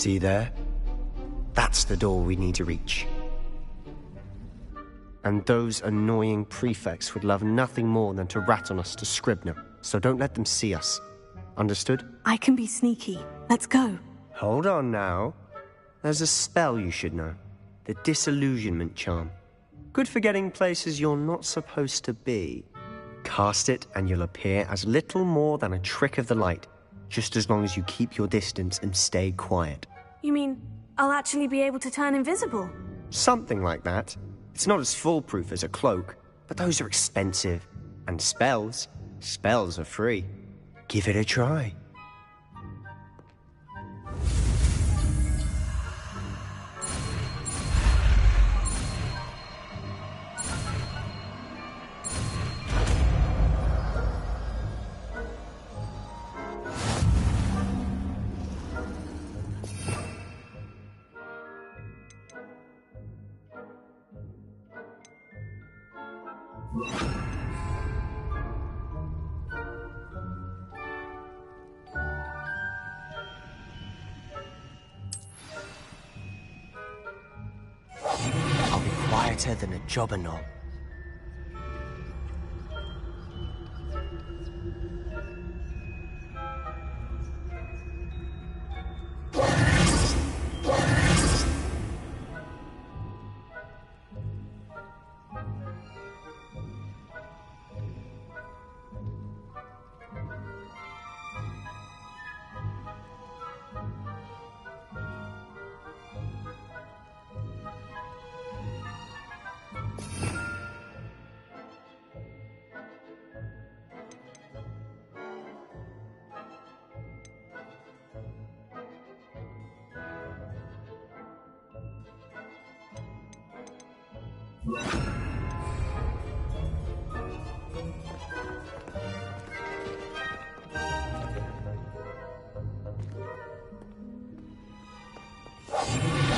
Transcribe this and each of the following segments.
See there? That's the door we need to reach. And those annoying prefects would love nothing more than to rat on us to Scribner, so don't let them see us. Understood? I can be sneaky. Let's go. Hold on now. There's a spell you should know. The Disillusionment Charm. Good for getting places you're not supposed to be. Cast it and you'll appear as little more than a trick of the light, just as long as you keep your distance and stay quiet. You mean I'll actually be able to turn invisible? Something like that. It's not as foolproof as a cloak, but those are expensive. And spells are free. Give it a try. I'll be quieter than a jobberknoll.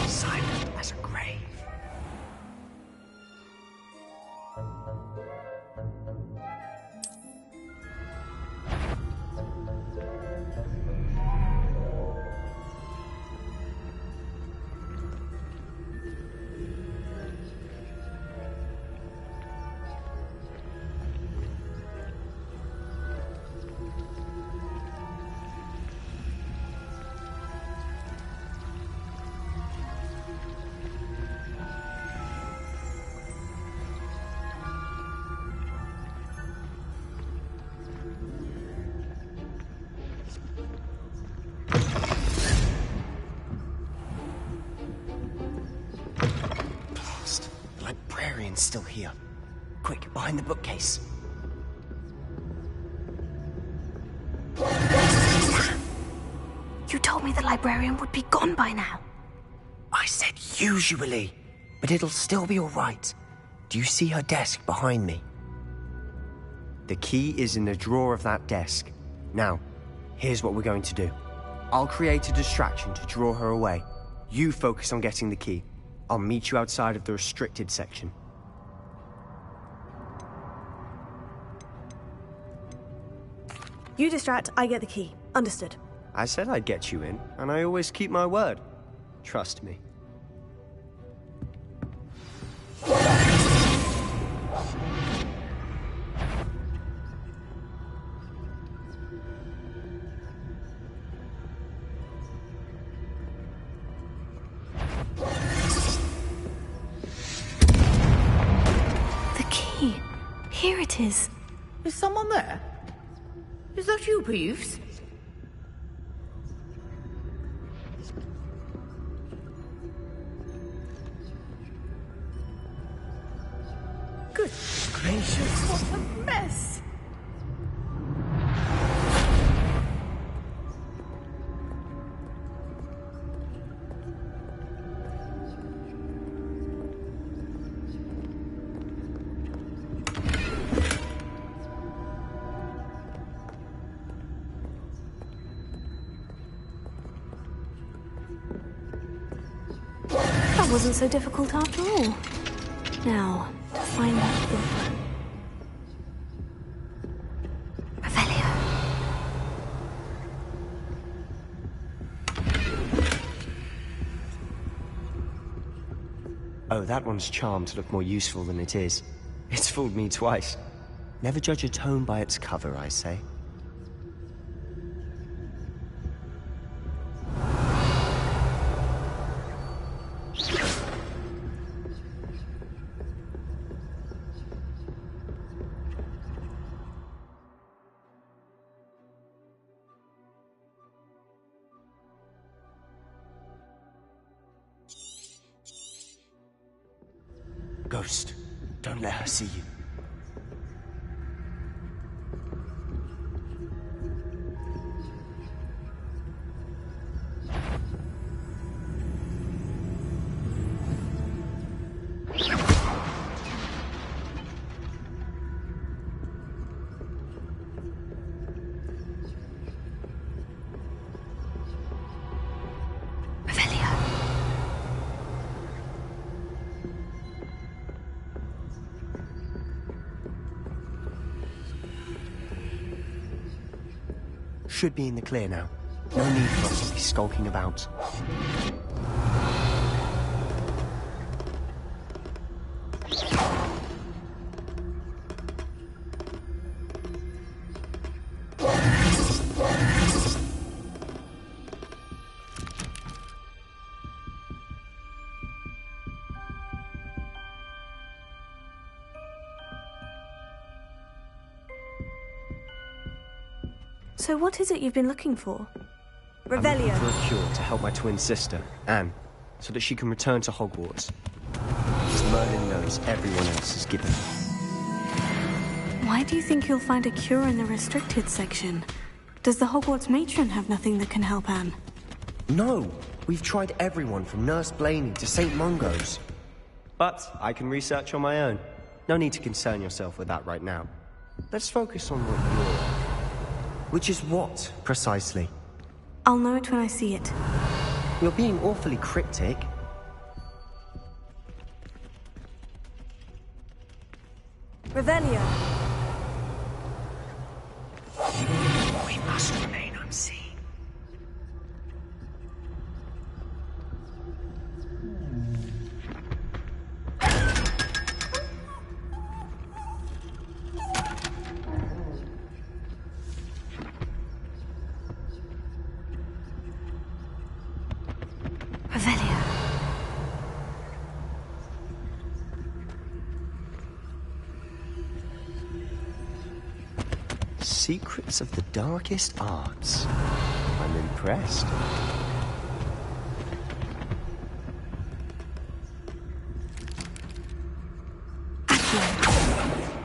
Silent as a grave. Librarian's still here. Quick, behind the bookcase. You told me the librarian would be gone by now. I said usually, but it'll still be all right. Do you see her desk behind me? The key is in the drawer of that desk. Now, here's what we're going to do. I'll create a distraction to draw her away. You focus on getting the key. I'll meet you outside of the restricted section. You distract, I get the key. Understood. I said I'd get you in, and I always keep my word. Trust me. The key. Here it is. Is someone there? Is that you, Peeves? Good gracious, what a mess! That wasn't so difficult after all. Now, to find that book. Revelio. that one's charmed to look more useful than it is. It's fooled me twice. Never judge a tome by its cover, I say. Ghost, don't let her see you. Should be in the clear now. No need for us to be skulking about. So what is it you've been looking for? I'm looking Revelio. for a cure to help my twin sister, Anne, so that she can return to Hogwarts. As Merlin knows everyone else is given. Why do you think you'll find a cure in the restricted section? Does the Hogwarts matron have nothing that can help Anne? No! We've tried everyone from Nurse Blaney to St. Mungo's. But I can research on my own. No need to concern yourself with that right now. Let's focus on what you're after. Which is what, precisely? I'll know it when I see it. You're being awfully cryptic. Revelio. We must remain unseen. Revelio. Secrets of the darkest arts. I'm impressed.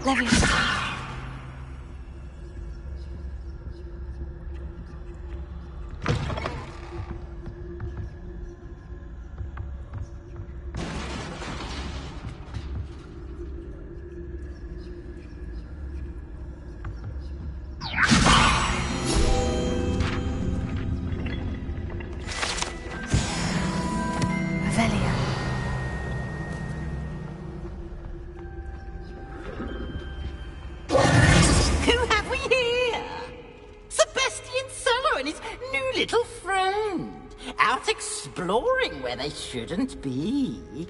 Leviosa. Revelio. Who have we here? Sebastian Sallow and his new little friend. Out exploring where they shouldn't be.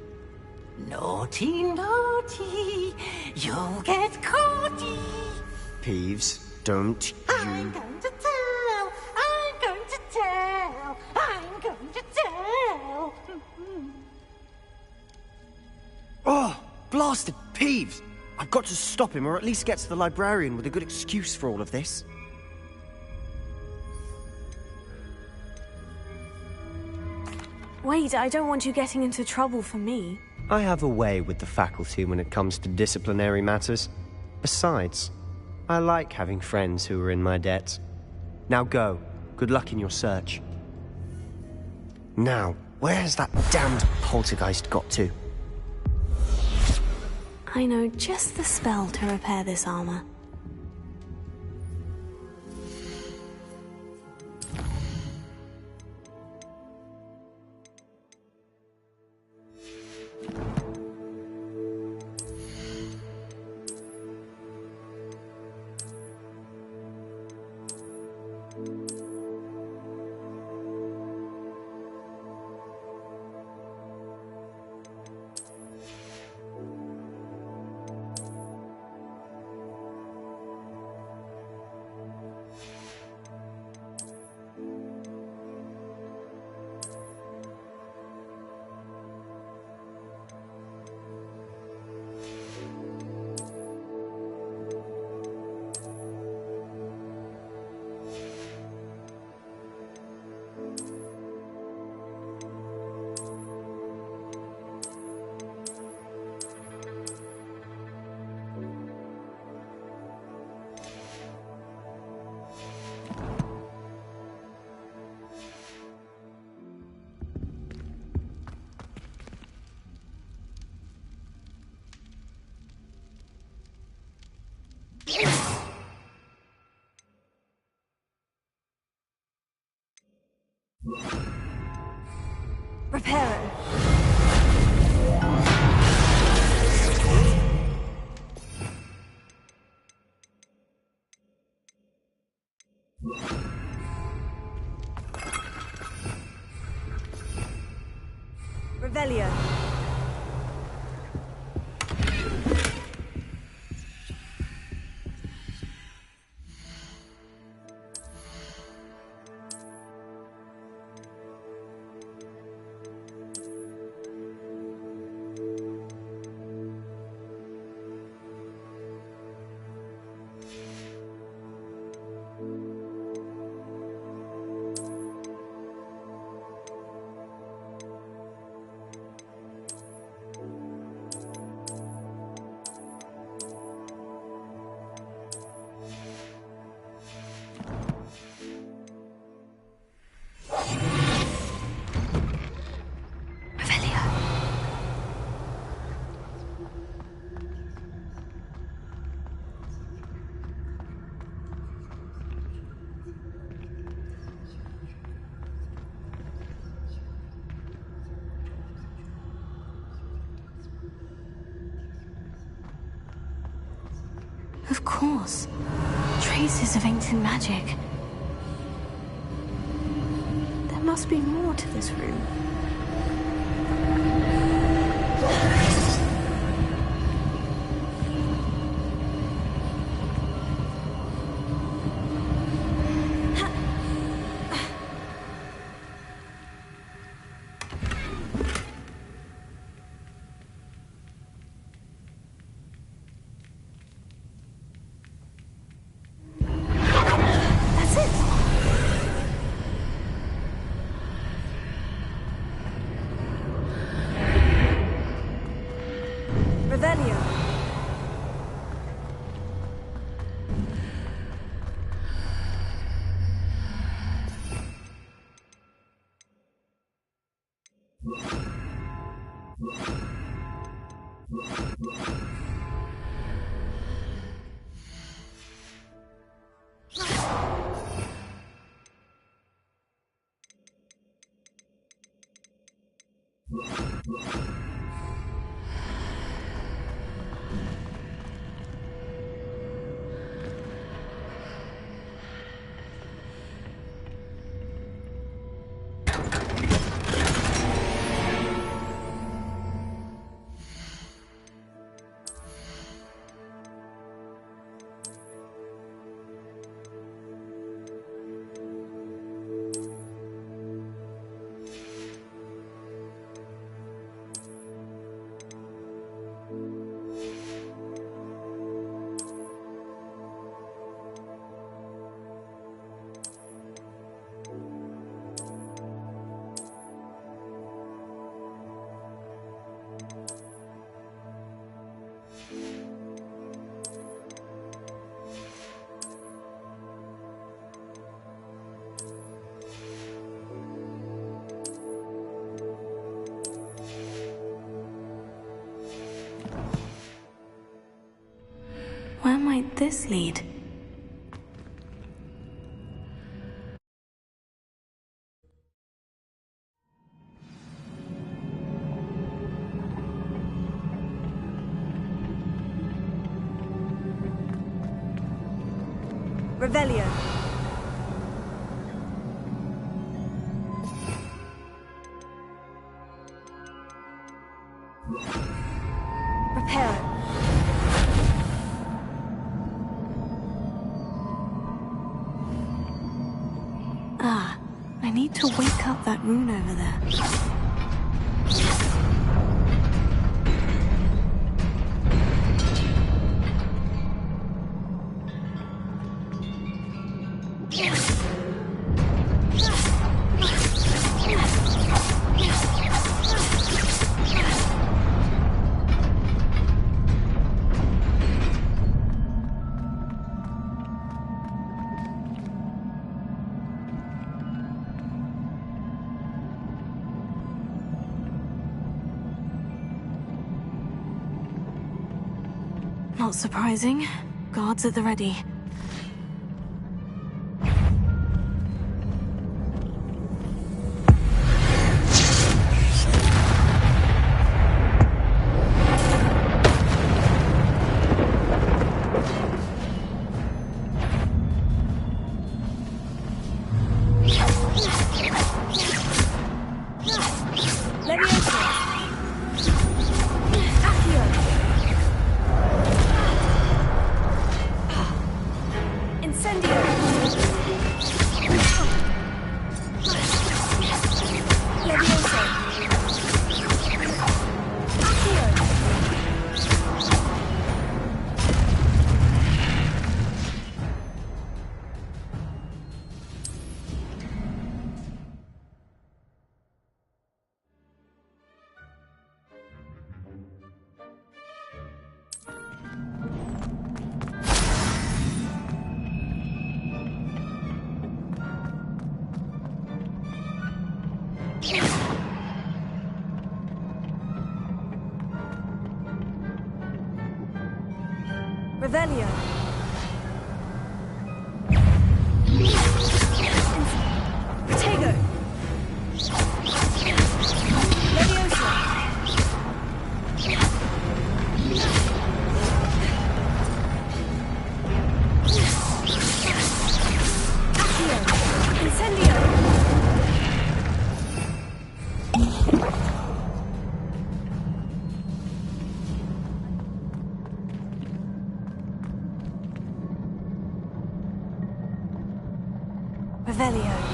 Naughty, naughty. You'll get caughty. Peeves, don't I'm you... going to tell. I'm going to tell. I'm going to tell. Oh, blasted Peeves! I've got to stop him, or at least get to the librarian with a good excuse for all of this. Wait, I don't want you getting into trouble for me. I have a way with the faculty when it comes to disciplinary matters. Besides, I like having friends who are in my debt. Now go. Good luck in your search. Now, where's that damned poltergeist got to? I know just the spell to repair this armor. Reparo. Revelio. Of course. Traces of ancient magic. There must be more to this room. Where might this lead? Revelio. Reparo. Ah, I need to wake up that rune over there. Not surprising. Guards at the ready. Revelio. Protego. Leviosa. Accio. Incendio. Revelio.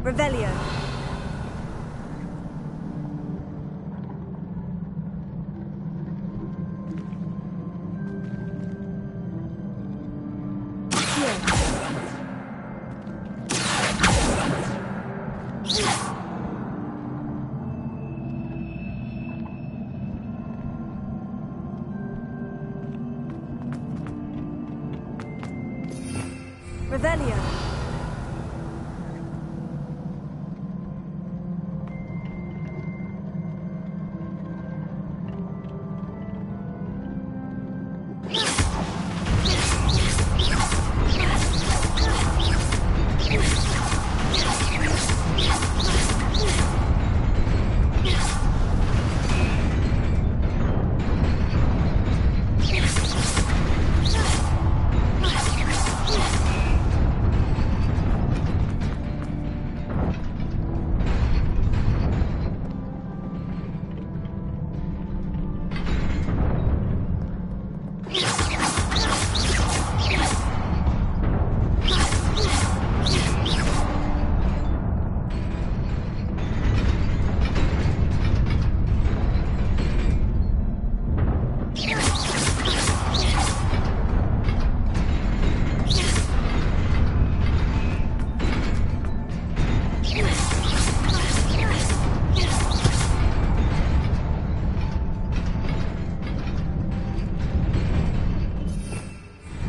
Revelio. Revelio.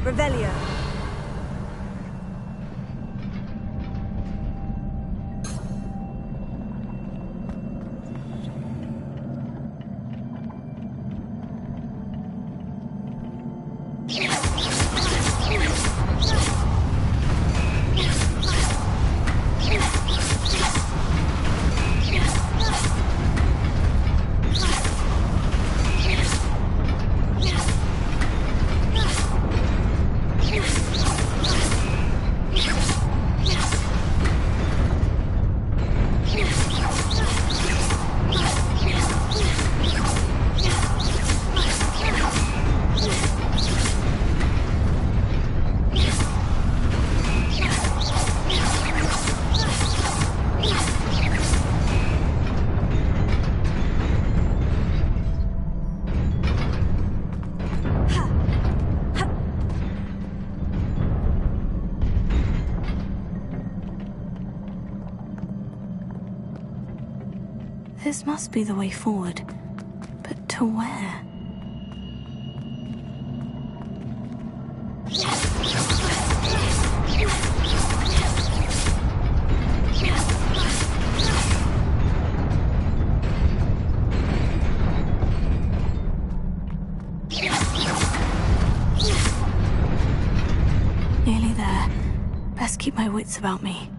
Revelio. This must be the way forward. But to where? Nearly there. Best keep my wits about me.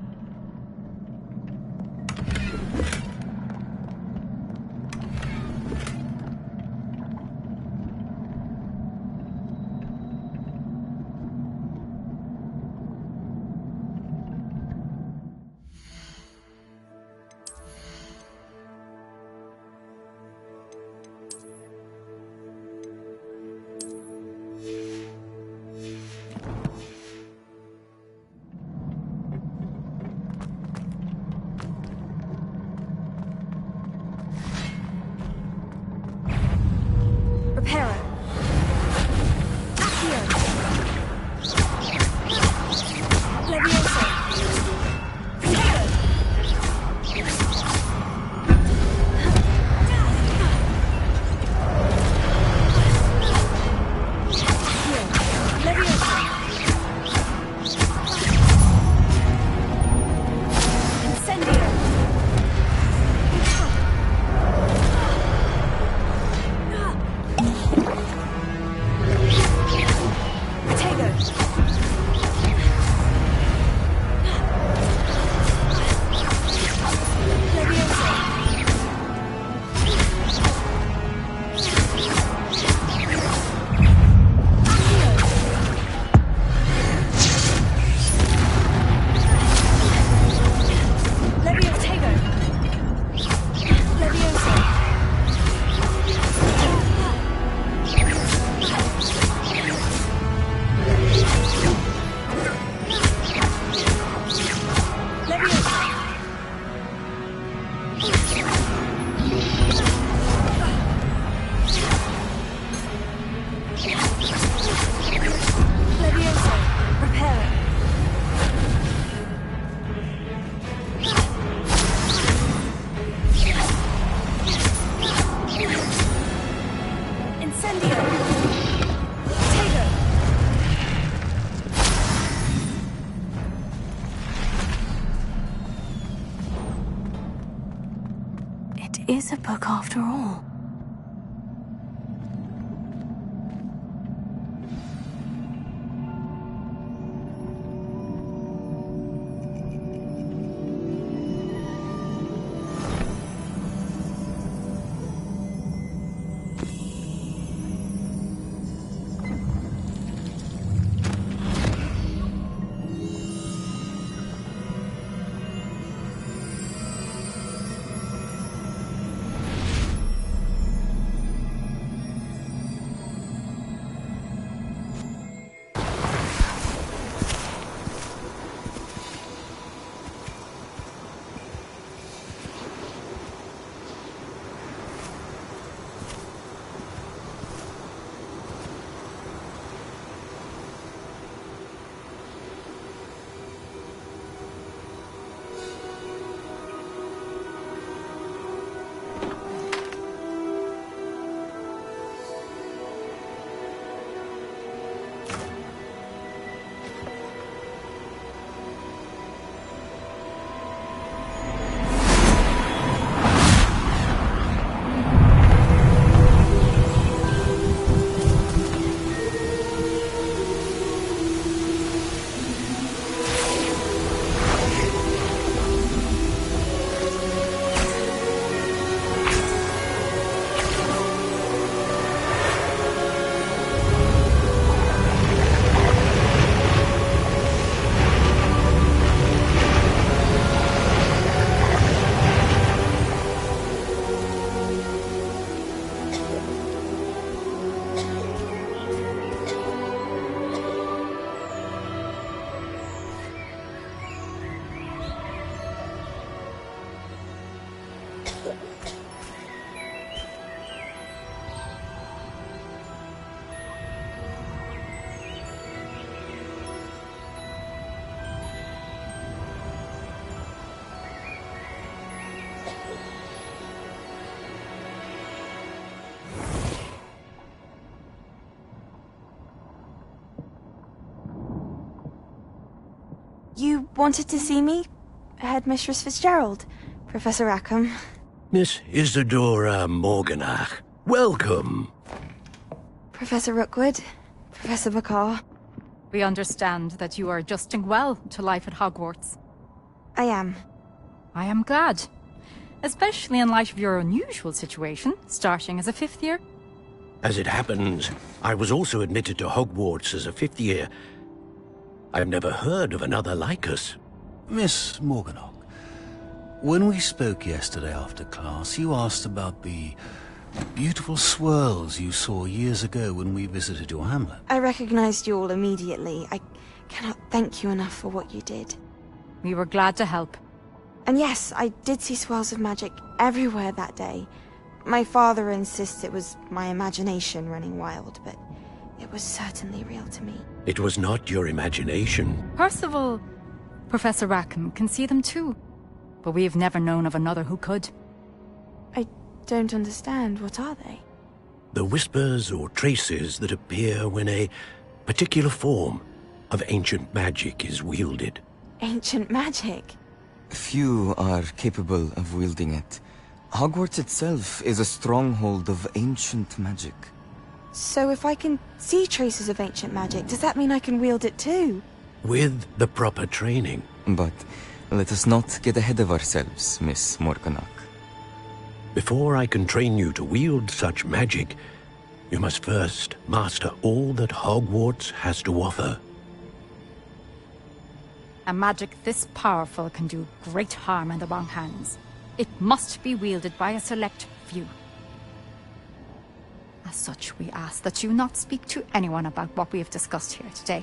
Reparo. Accio. Levioso. It is a book after all. You wanted to see me? Headmistress Fitzgerald, Professor Rackham. Miss Isadora Morganach, welcome. Professor Rookwood, Professor Bakar. We understand that you are adjusting well to life at Hogwarts. I am. I am glad. Especially in light of your unusual situation, starting as a 5th year. As it happens, I was also admitted to Hogwarts as a 5th year. I've never heard of another like us. Miss Morganach, when we spoke yesterday after class, you asked about the beautiful swirls you saw years ago when we visited your hamlet. I recognized you all immediately. I cannot thank you enough for what you did. We were glad to help. And yes, I did see swirls of magic everywhere that day. My father insists it was my imagination running wild, but it was certainly real to me. It was not your imagination. Percival, Professor Rackham can see them too. But we have never known of another who could. I don't understand. What are they? The whispers or traces that appear when a particular form of ancient magic is wielded. Ancient magic? Few are capable of wielding it. Hogwarts itself is a stronghold of ancient magic. So if I can see traces of ancient magic, does that mean I can wield it too? With the proper training. But let us not get ahead of ourselves, Miss Morganach. Before I can train you to wield such magic, you must first master all that Hogwarts has to offer. A magic this powerful can do great harm in the wrong hands. It must be wielded by a select few. As such, we ask that you not speak to anyone about what we have discussed here today.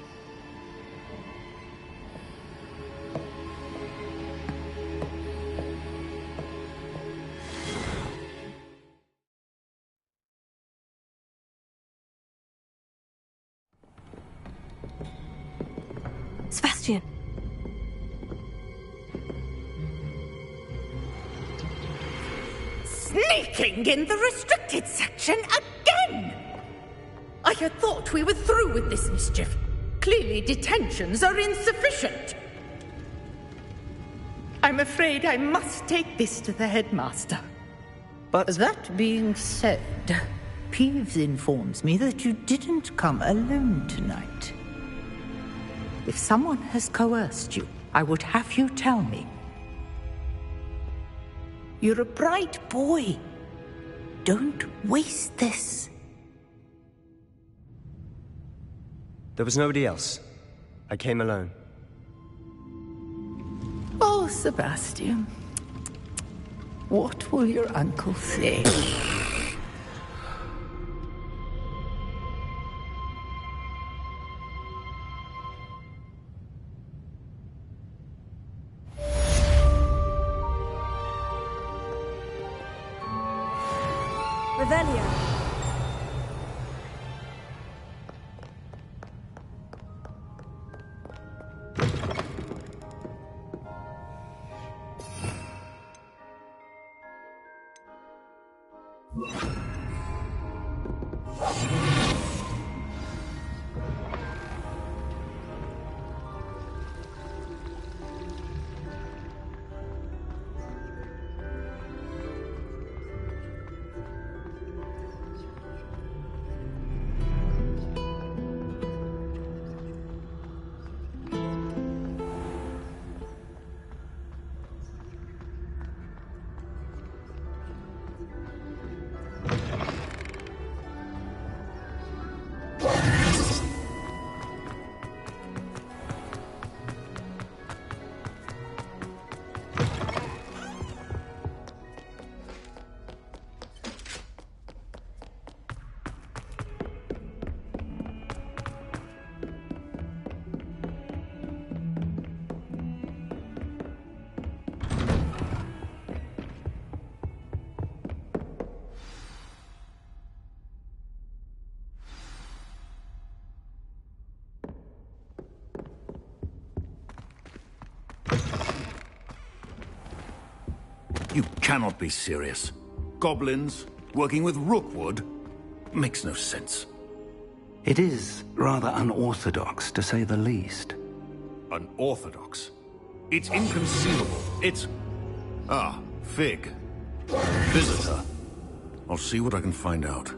Sebastian! Sneaking in the restricted section again! I had thought we were through with this mischief. Clearly detentions are insufficient. I'm afraid I must take this to the headmaster. But That being said, Peeves informs me that you didn't come alone tonight. If someone has coerced you, I would have you tell me. You're a bright boy. Don't waste this. there was nobody else. I came alone. Oh, Sebastian. What will your uncle say? Revelio. You cannot be serious. Goblins working with Rookwood makes no sense. It is rather unorthodox, to say the least. Unorthodox. It's inconceivable. It's... Ah, Fig. Visitor. I'll see what I can find out.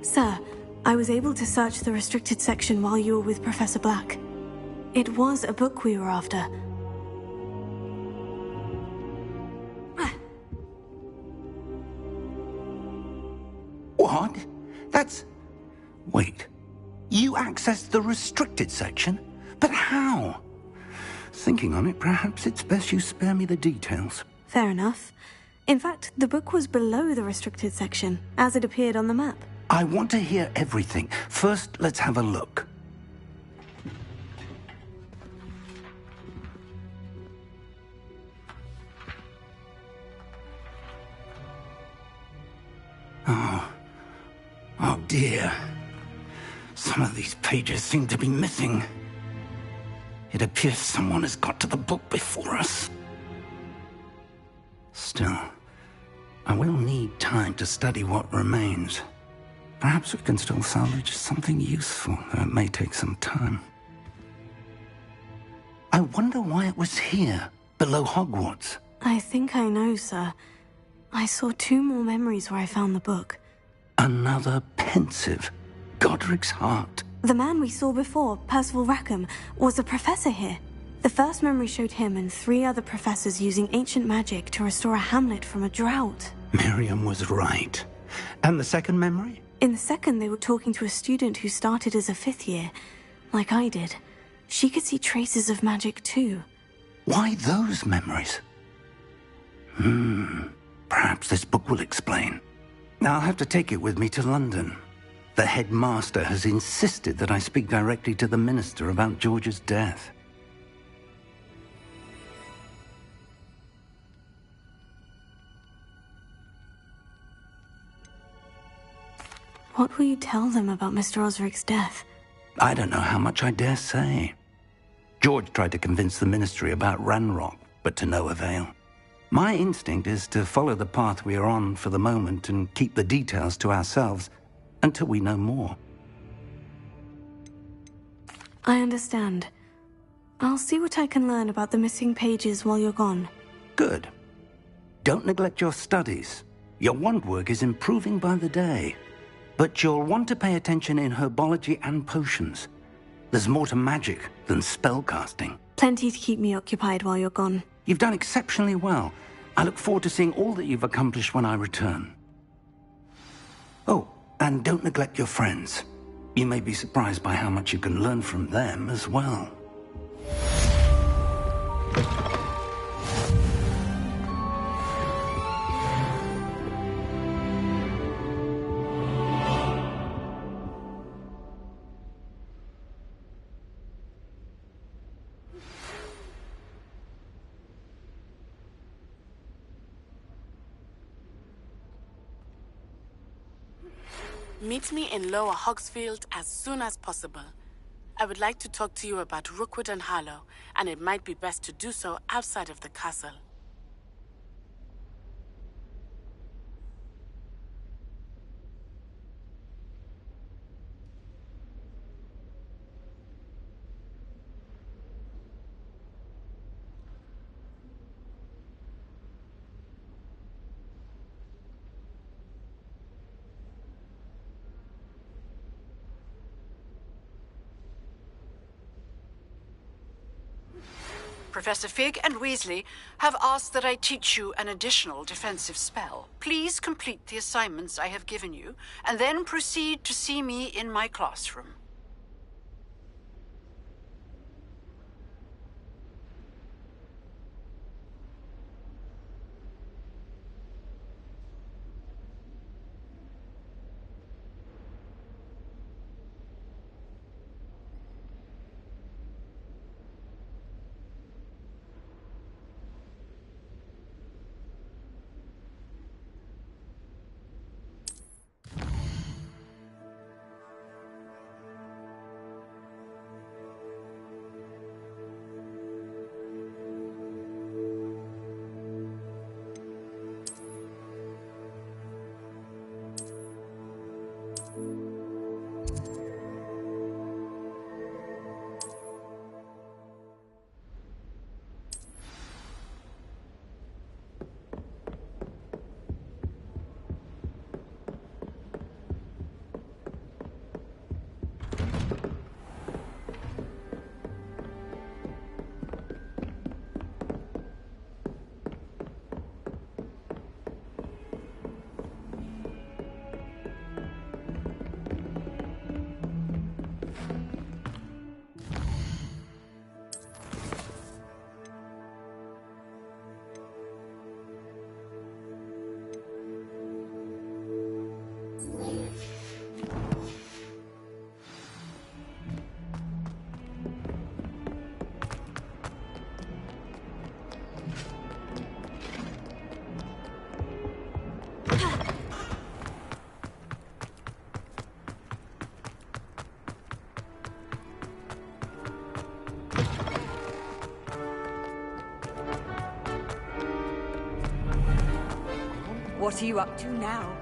Sir, I was able to search the restricted section while you were with Professor Black. It was a book we were after. What? That's... Wait. You accessed the restricted section? But how? Thinking on it, perhaps it's best you spare me the details. Fair enough. In fact, the book was below the restricted section, as it appeared on the map. I want to hear everything. First, let's have a look. Oh dear. Some of these pages seem to be missing. It appears someone has got to the book before us. Still, I will need time to study what remains. Perhaps we can still salvage something useful, though it may take some time. I wonder why it was here, below Hogwarts. I think I know, sir. I saw 2 more memories where I found the book. Another pensive. Godric's heart. The man we saw before, Percival Rackham, was a professor here. The first memory showed him and 3 other professors using ancient magic to restore a hamlet from a drought. Miriam was right. And the second memory? In the second, they were talking to a student who started as a 5th year, like I did. She could see traces of magic too. Why those memories? Perhaps this book will explain. I'll have to take it with me to London. The headmaster has insisted that I speak directly to the minister about George's death. What will you tell them about Mr. Osric's death? I don't know how much I dare say. George tried to convince the ministry about Ranrock, but to no avail. My instinct is to follow the path we are on for the moment and keep the details to ourselves until we know more. I understand. I'll see what I can learn about the missing pages while you're gone. Good. Don't neglect your studies. Your wand work is improving by the day. But you'll want to pay attention in herbology and potions. There's more to magic than spellcasting. Plenty to keep me occupied while you're gone. You've done exceptionally well. I look forward to seeing all that you've accomplished when I return. Oh, and don't neglect your friends. You may be surprised by how much you can learn from them as well. Meet me in Lower Hogsfield as soon as possible. I would like to talk to you about Rookwood and Harlow, and it might be best to do so outside of the castle. Professor Fig and Weasley have asked that I teach you an additional defensive spell. Please complete the assignments I have given you, and then proceed to see me in my classroom. What are you up to now?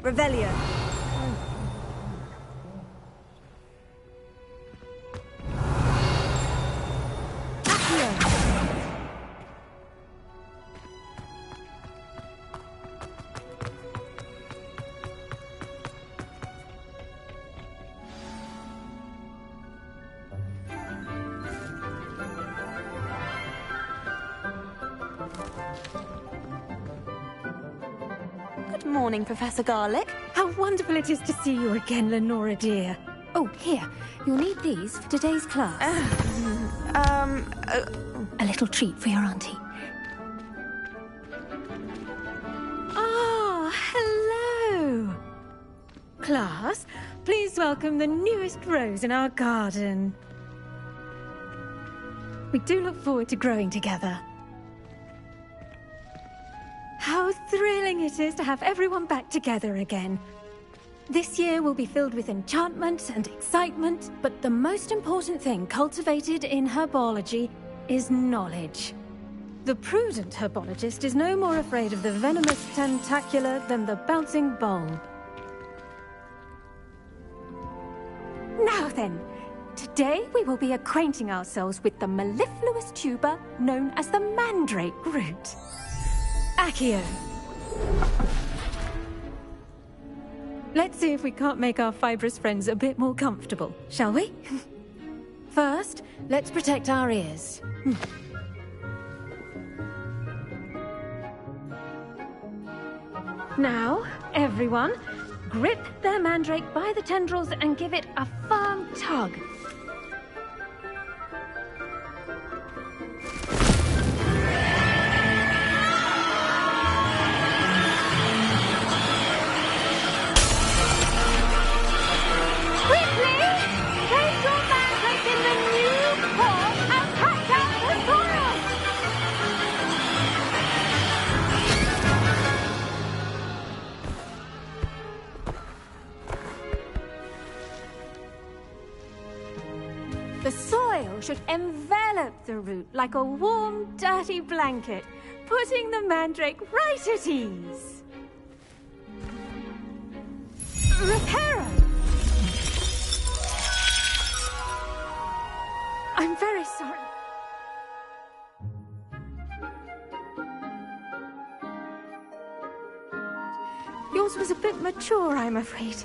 Revelio. Good morning, Professor Garlick. How wonderful it is to see you again, Lenora dear. Oh, here. You'll need these for today's class. A little treat for your auntie. Ah, hello. Class, please welcome the newest rose in our garden. We do look forward to growing together. How thrilling it is to have everyone back together again. This year will be filled with enchantment and excitement, but the most important thing cultivated in herbology is knowledge. The prudent herbologist is no more afraid of the venomous tentacula than the bouncing bulb. Now then, today we will be acquainting ourselves with the mellifluous tuber known as the mandrake root. Accio. Let's see if we can't make our fibrous friends a bit more comfortable, shall we? First, let's protect our ears. Now, everyone, grip their mandrake by the tendrils and give it a firm tug. The soil should envelop the root like a warm, dirty blanket, putting the mandrake right at ease. Reparo! I'm very sorry. Yours was a bit mature, I'm afraid.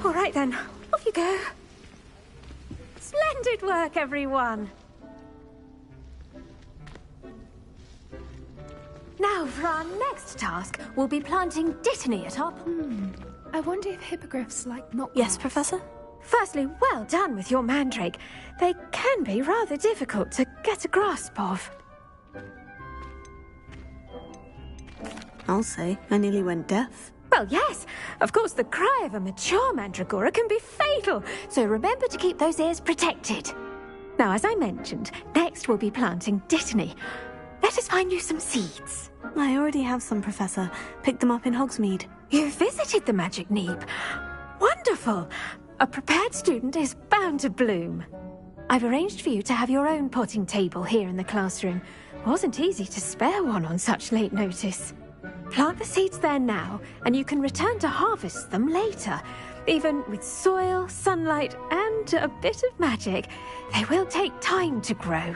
All right then, off you go. Splendid work, everyone! Now, for our next task, we'll be planting dittany at our... I wonder if hippogriffs like knockoffs. Yes, Professor? Firstly, well done with your mandrake. They can be rather difficult to get a grasp of. I'll say, I nearly went deaf. Well, yes. Of course, the cry of a mature mandragora can be fatal, so remember to keep those ears protected. Now, as I mentioned, next we'll be planting dittany. Let us find you some seeds. I already have some, Professor. Picked them up in Hogsmeade. You visited the Magic Neep. Wonderful. A prepared student is bound to bloom. I've arranged for you to have your own potting table here in the classroom. Wasn't easy to spare one on such late notice. Plant the seeds there now, and you can return to harvest them later. Even with soil, sunlight, and a bit of magic, they will take time to grow.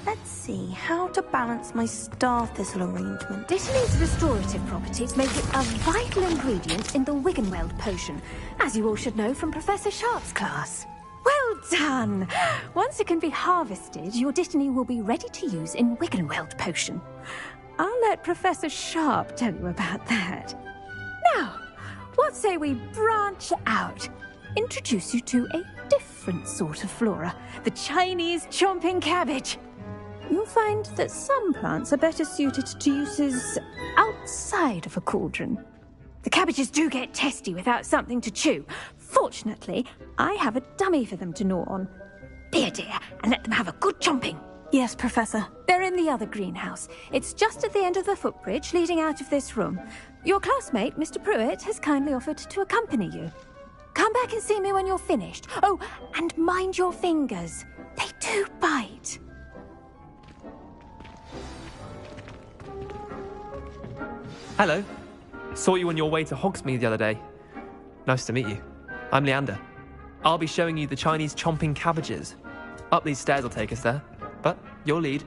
Let's see, how to balance my star thistle arrangement. Dittany's restorative properties make it a vital ingredient in the Wiggenweld potion, as you all should know from Professor Sharp's class. Well done! Once it can be harvested, your dittany will be ready to use in Wiggenweld potion. I'll let Professor Sharp tell you about that. Now, what say we branch out? Introduce you to a different sort of flora, the Chinese chomping cabbage. You'll find that some plants are better suited to uses outside of a cauldron. The cabbages do get testy without something to chew. Fortunately, I have a dummy for them to gnaw on. Be a dear and let them have a good chomping. Yes, Professor. They're in the other greenhouse. It's just at the end of the footbridge leading out of this room. Your classmate, Mr. Pruitt, has kindly offered to accompany you. Come back and see me when you're finished. Oh, and mind your fingers. They do bite. Hello. Saw you on your way to Hogsmeade the other day. Nice to meet you. I'm Leander. I'll be showing you the Chinese chomping cabbages. Up these stairs will take us there, but you'll lead.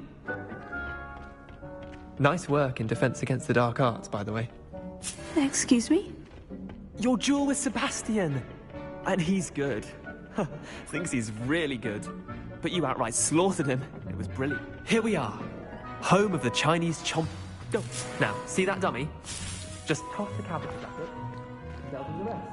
Nice work in Defense Against the Dark Arts, by the way. Excuse me? Your duel with Sebastian! And he's good. Thinks he's really good. But you outright slaughtered him. It was brilliant. Here we are. Home of the Chinese chomp... Go. Now, see that dummy? Just toss the cabbage jacket, and they'll do the rest.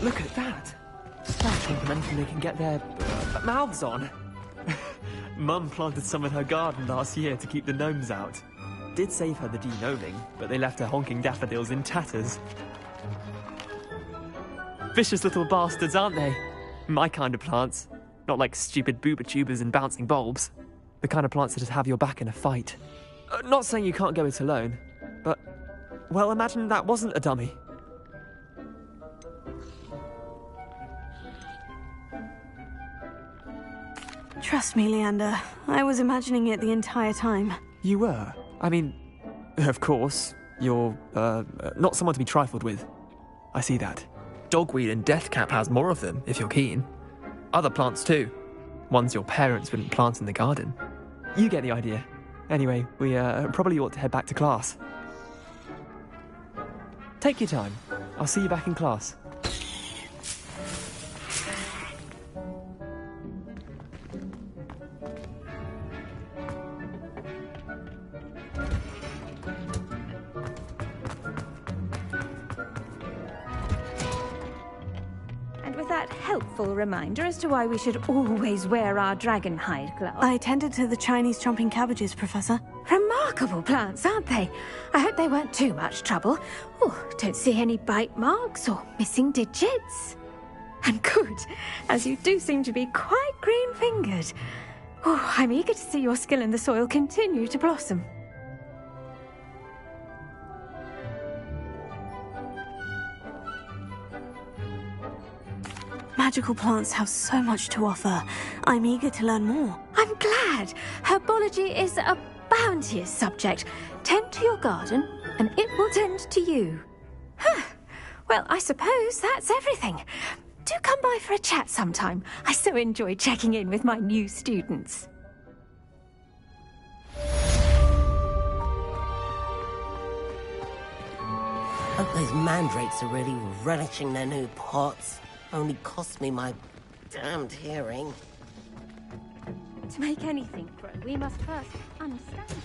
Look at that! That's thinking anything they can get their mouths on. Mum planted some in her garden last year to keep the gnomes out. Did save her the de-gnoming, but they left her honking daffodils in tatters. Vicious little bastards, aren't they? My kind of plants. Not like stupid booba tubers and bouncing bulbs. The kind of plants that just have your back in a fight. Not saying you can't go it alone, but... well, imagine that wasn't a dummy. Trust me, Leander. I was imagining it the entire time. You were? I mean, of course, you're, not someone to be trifled with. I see that. Dogweed and Deathcap has more of them, if you're keen. Other plants too. Ones your parents wouldn't plant in the garden. You get the idea. Anyway, we, probably ought to head back to class. Take your time. I'll see you back in class. Helpful reminder as to why we should always wear our dragon hide gloves. I tended to the Chinese chomping cabbages, Professor. Remarkable plants, aren't they? I hope they weren't too much trouble. Oh, don't see any bite marks or missing digits. And good, as you do seem to be quite green-fingered. Oh, I'm eager to see your skill in the soil continue to blossom. Magical plants have so much to offer. I'm eager to learn more. I'm glad. Herbology is a bounteous subject. Tend to your garden, and it will tend to you. Huh. Well, I suppose that's everything. Do come by for a chat sometime. I so enjoy checking in with my new students. Hope those mandrakes are really relishing their new pots. Only cost me my damned hearing. To make anything grow, we must first understand.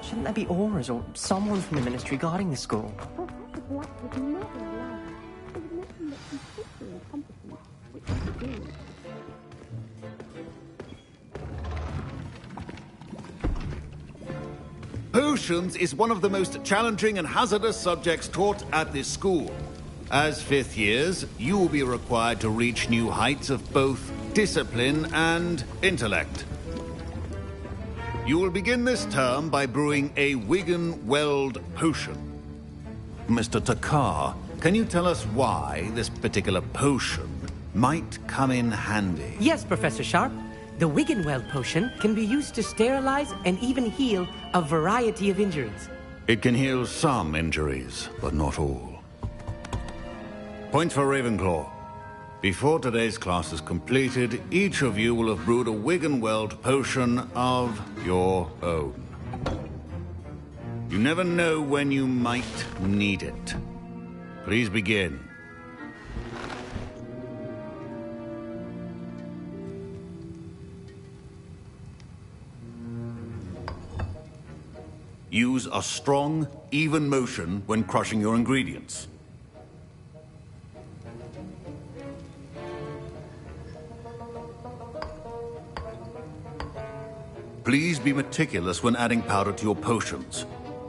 Shouldn't there be auras or someone from the ministry guarding the school? Potions is one of the most challenging and hazardous subjects taught at this school. As fifth years, you will be required to reach new heights of both discipline and intellect. You will begin this term by brewing a Wigan Weld potion. Mr. Takar can you tell us why this particular potion might come in handy? Yes, Professor Sharp. The Wiggenweld potion can be used to sterilize and even heal a variety of injuries. It can heal some injuries, but not all. Point for Ravenclaw. Before today's class is completed, each of you will have brewed a Wiggenweld potion of your own. You never know when you might need it. Please begin. Use a strong, even motion when crushing your ingredients. Please be meticulous when adding powder to your potions.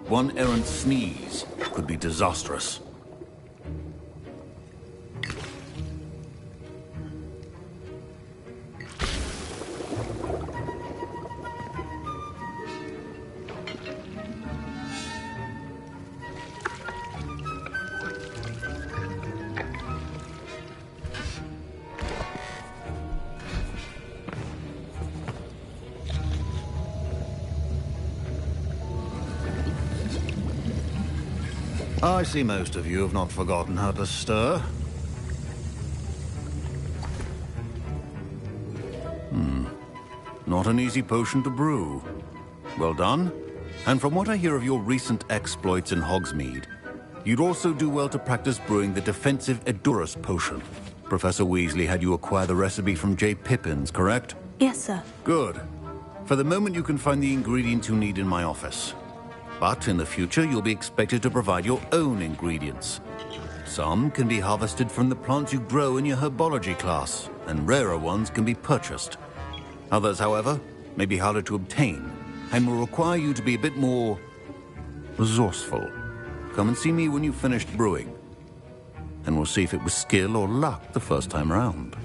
One errant sneeze could be disastrous. I see most of you have not forgotten how to stir. Not an easy potion to brew. Well done. And from what I hear of your recent exploits in Hogsmeade, you'd also do well to practice brewing the defensive Edurus potion. Professor Weasley had you acquire the recipe from J. Pippins, correct? Yes, sir. Good. For the moment, you can find the ingredients you need in my office. But in the future, you'll be expected to provide your own ingredients. Some can be harvested from the plants you grow in your herbology class, and rarer ones can be purchased. Others, however, may be harder to obtain, and will require you to be a bit more resourceful. Come and see me when you've finished brewing, and we'll see if it was skill or luck the first time round.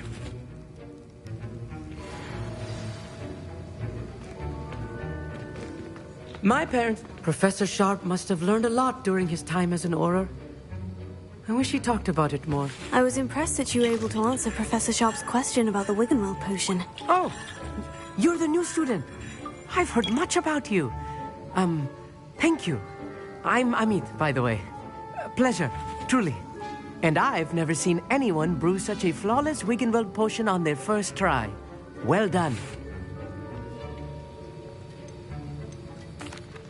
My parents, Professor Sharp, must have learned a lot during his time as an Auror. I wish he talked about it more. I was impressed that you were able to answer Professor Sharp's question about the Wiggenweld potion. Oh, you're the new student. I've heard much about you. Thank you. I'm Amit, by the way. Pleasure, truly. And I've never seen anyone brew such a flawless Wiggenweld potion on their first try. Well done.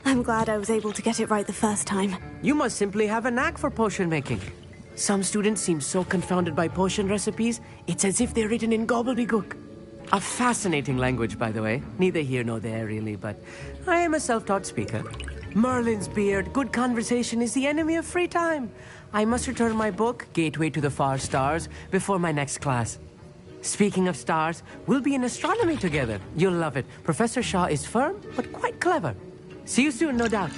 I'm glad I was able to get it right the first time. You must simply have a knack for potion making. Some students seem so confounded by potion recipes, it's as if they're written in gobbledygook. A fascinating language, by the way. Neither here nor there, really, but I am a self-taught speaker. Merlin's beard, good conversation is the enemy of free time. I must return my book, Gateway to the Far Stars, before my next class. Speaking of stars, we'll be in astronomy together. You'll love it. Professor Shaw is firm, but quite clever. See you soon, no doubt.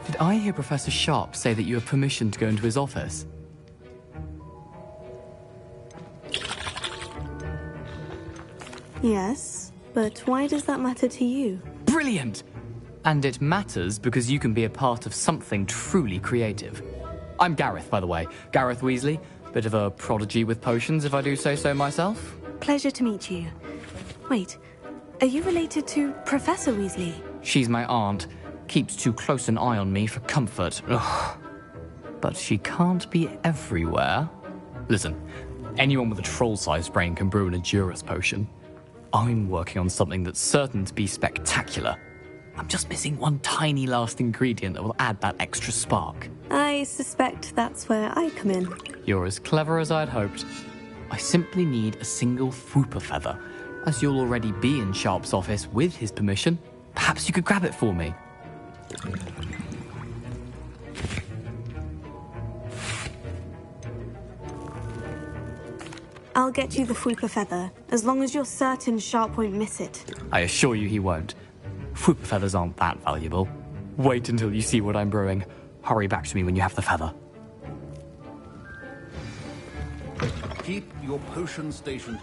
Did I hear Professor Sharp say that you have permission to go into his office? Yes, but why does that matter to you? Brilliant! And it matters because you can be a part of something truly creative. I'm Gareth, by the way. Gareth Weasley. Bit of a prodigy with potions, if I do say so myself. Pleasure to meet you. Wait, are you related to Professor Weasley? She's my aunt. Keeps too close an eye on me for comfort. Ugh. But she can't be everywhere. Listen, anyone with a troll-sized brain can brew an Edurus potion. I'm working on something that's certain to be spectacular. I'm just missing one tiny last ingredient that will add that extra spark. I suspect that's where I come in. You're as clever as I'd hoped. I simply need a single Fwooper feather. As you'll already be in Sharp's office with his permission, perhaps you could grab it for me. I'll get you the Fwooper feather, as long as you're certain Sharp won't miss it. I assure you he won't. Fwooper feathers aren't that valuable. Wait until you see what I'm brewing. Hurry back to me when you have the feather. Keep your potion stationed.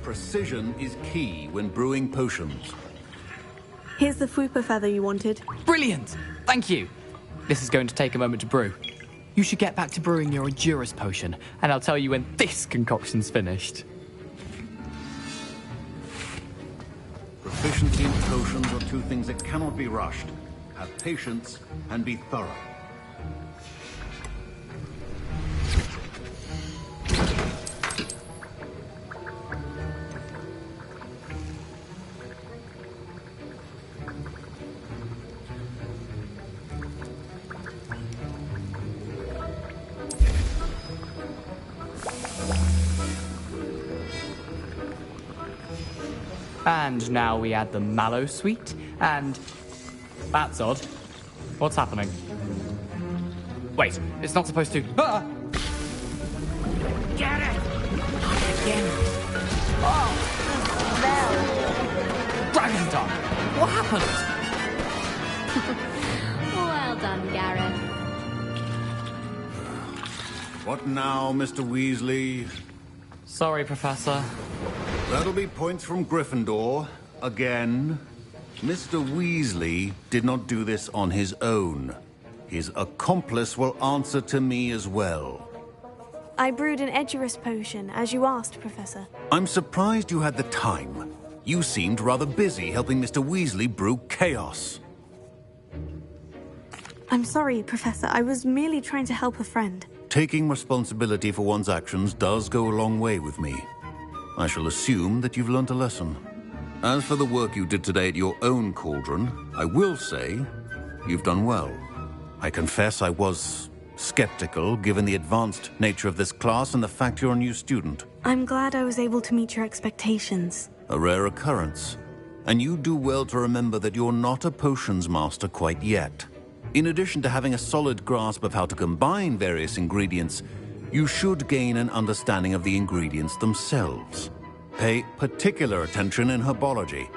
Precision is key when brewing potions. Here's the Fupa feather you wanted. Brilliant! Thank you. This is going to take a moment to brew. You should get back to brewing your Endurus potion, and I'll tell you when this concoction's finished. Proficiency in potions are two things that cannot be rushed. Have patience and be thorough. And now we add the mallow sweet, and... That's odd. What's happening? Wait, it's not supposed to... Ah! Get it! Again. Oh! Dragon tongue! What happened? Well done, Gareth. What now, Mr. Weasley? Sorry, Professor. That'll be points from Gryffindor. Again. Mr. Weasley did not do this on his own. His accomplice will answer to me as well. I brewed an Edurus potion, as you asked, Professor. I'm surprised you had the time. You seemed rather busy helping Mr. Weasley brew chaos. I'm sorry, Professor. I was merely trying to help a friend. Taking responsibility for one's actions does go a long way with me. I shall assume that you've learnt a lesson. As for the work you did today at your own cauldron, I will say you've done well. I confess I was skeptical, given the advanced nature of this class and the fact you're a new student. I'm glad I was able to meet your expectations. A rare occurrence. And you do well to remember that you're not a potions master quite yet. In addition to having a solid grasp of how to combine various ingredients, you should gain an understanding of the ingredients themselves. Pay particular attention in herbology.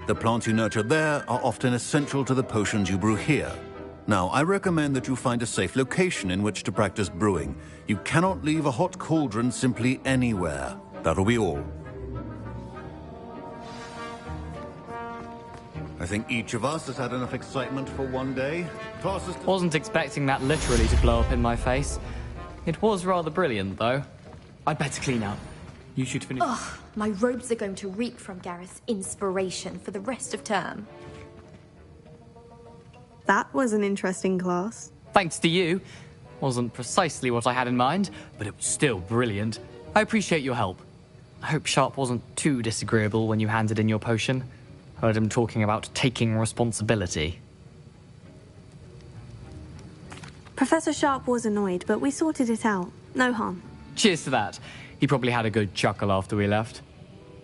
The plants you nurture there are often essential to the potions you brew here. Now, I recommend that you find a safe location in which to practice brewing. You cannot leave a hot cauldron simply anywhere. That'll be all. I think each of us has had enough excitement for one day. Classes... Wasn't expecting that literally to blow up in my face. It was rather brilliant, though. I'd better clean up. You should finish... Ugh, my robes are going to reek from Gareth's inspiration for the rest of term. That was an interesting class. Thanks to you. Wasn't precisely what I had in mind, but it was still brilliant. I appreciate your help. I hope Sharp wasn't too disagreeable when you handed in your potion. Heard him talking about taking responsibility. Professor Sharp was annoyed, but we sorted it out. No harm. Cheers to that. He probably had a good chuckle after we left.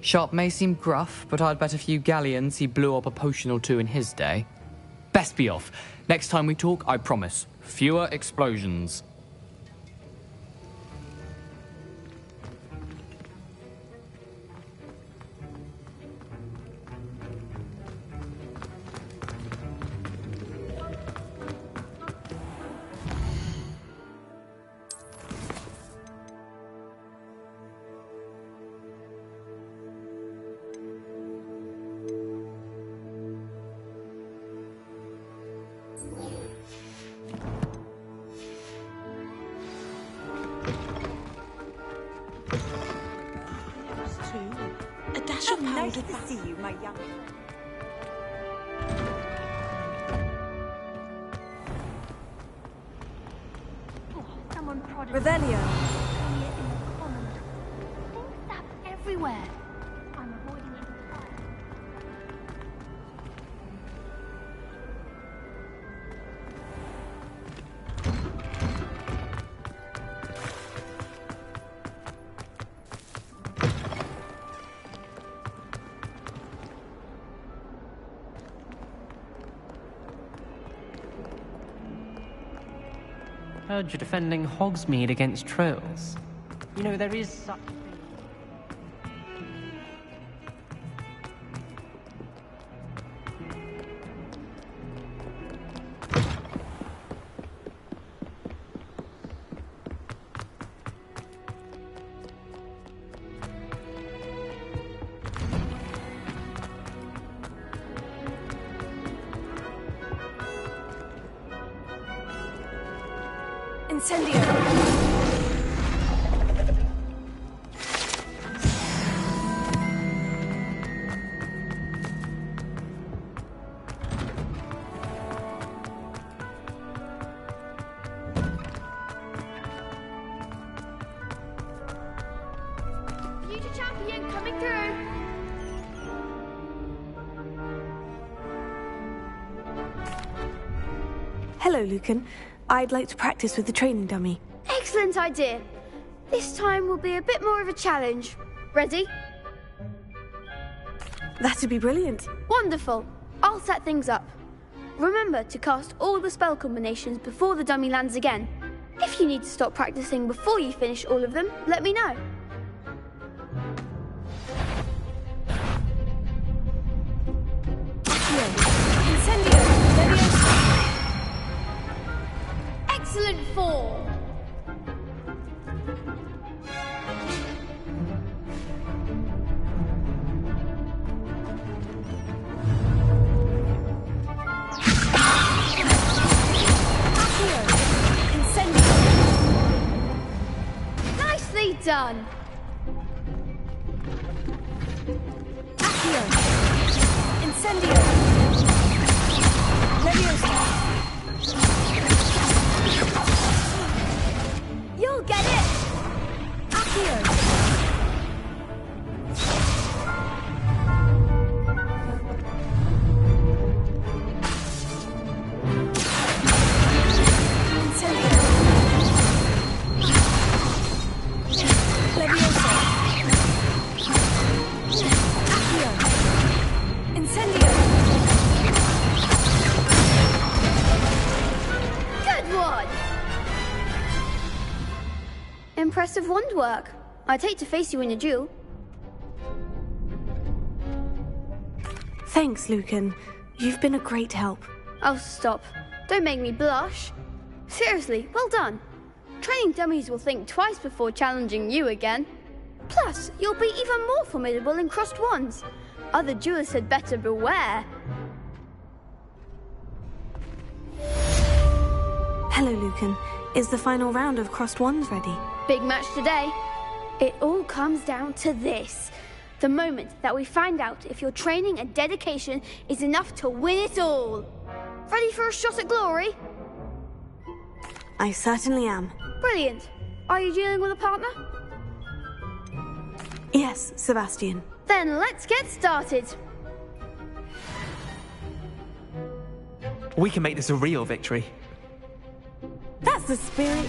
Sharp may seem gruff, but I'd bet a few galleons he blew up a potion or two in his day. Best be off. Next time we talk, I promise, fewer explosions. A dash of nice to see you, my young friend. Someone prodded Revelio. everywhere. I'm avoiding it. Heard you're defending Hogsmeade against trolls. You know, there is such... Incendio! Future champion coming through. Hello, Lucan. I'd like to practice with the training dummy. Excellent idea. This time will be a bit more of a challenge. Ready? That'd be brilliant. Wonderful. I'll set things up. Remember to cast all the spell combinations before the dummy lands again. If you need to stop practicing before you finish all of them, let me know. Incendio! Excellent form. Nicely done. Accio! Incendio! Leviosa! You'll get it. Accio! Impressive wand work. I'd hate to face you in a duel. Thanks, Lucan. You've been a great help. Oh, stop. Don't make me blush. Seriously, well done. Training dummies will think twice before challenging you again. Plus, you'll be even more formidable in crossed wands. Other duelists had better beware. Hello, Lucan. Is the final round of crossed wands ready? Big match today. It all comes down to this. The moment that we find out if your training and dedication is enough to win it all. Ready for a shot at glory? I certainly am. Brilliant. Are you dealing with a partner? Yes, Sebastian. Then let's get started. We can make this a real victory. That's the spirit.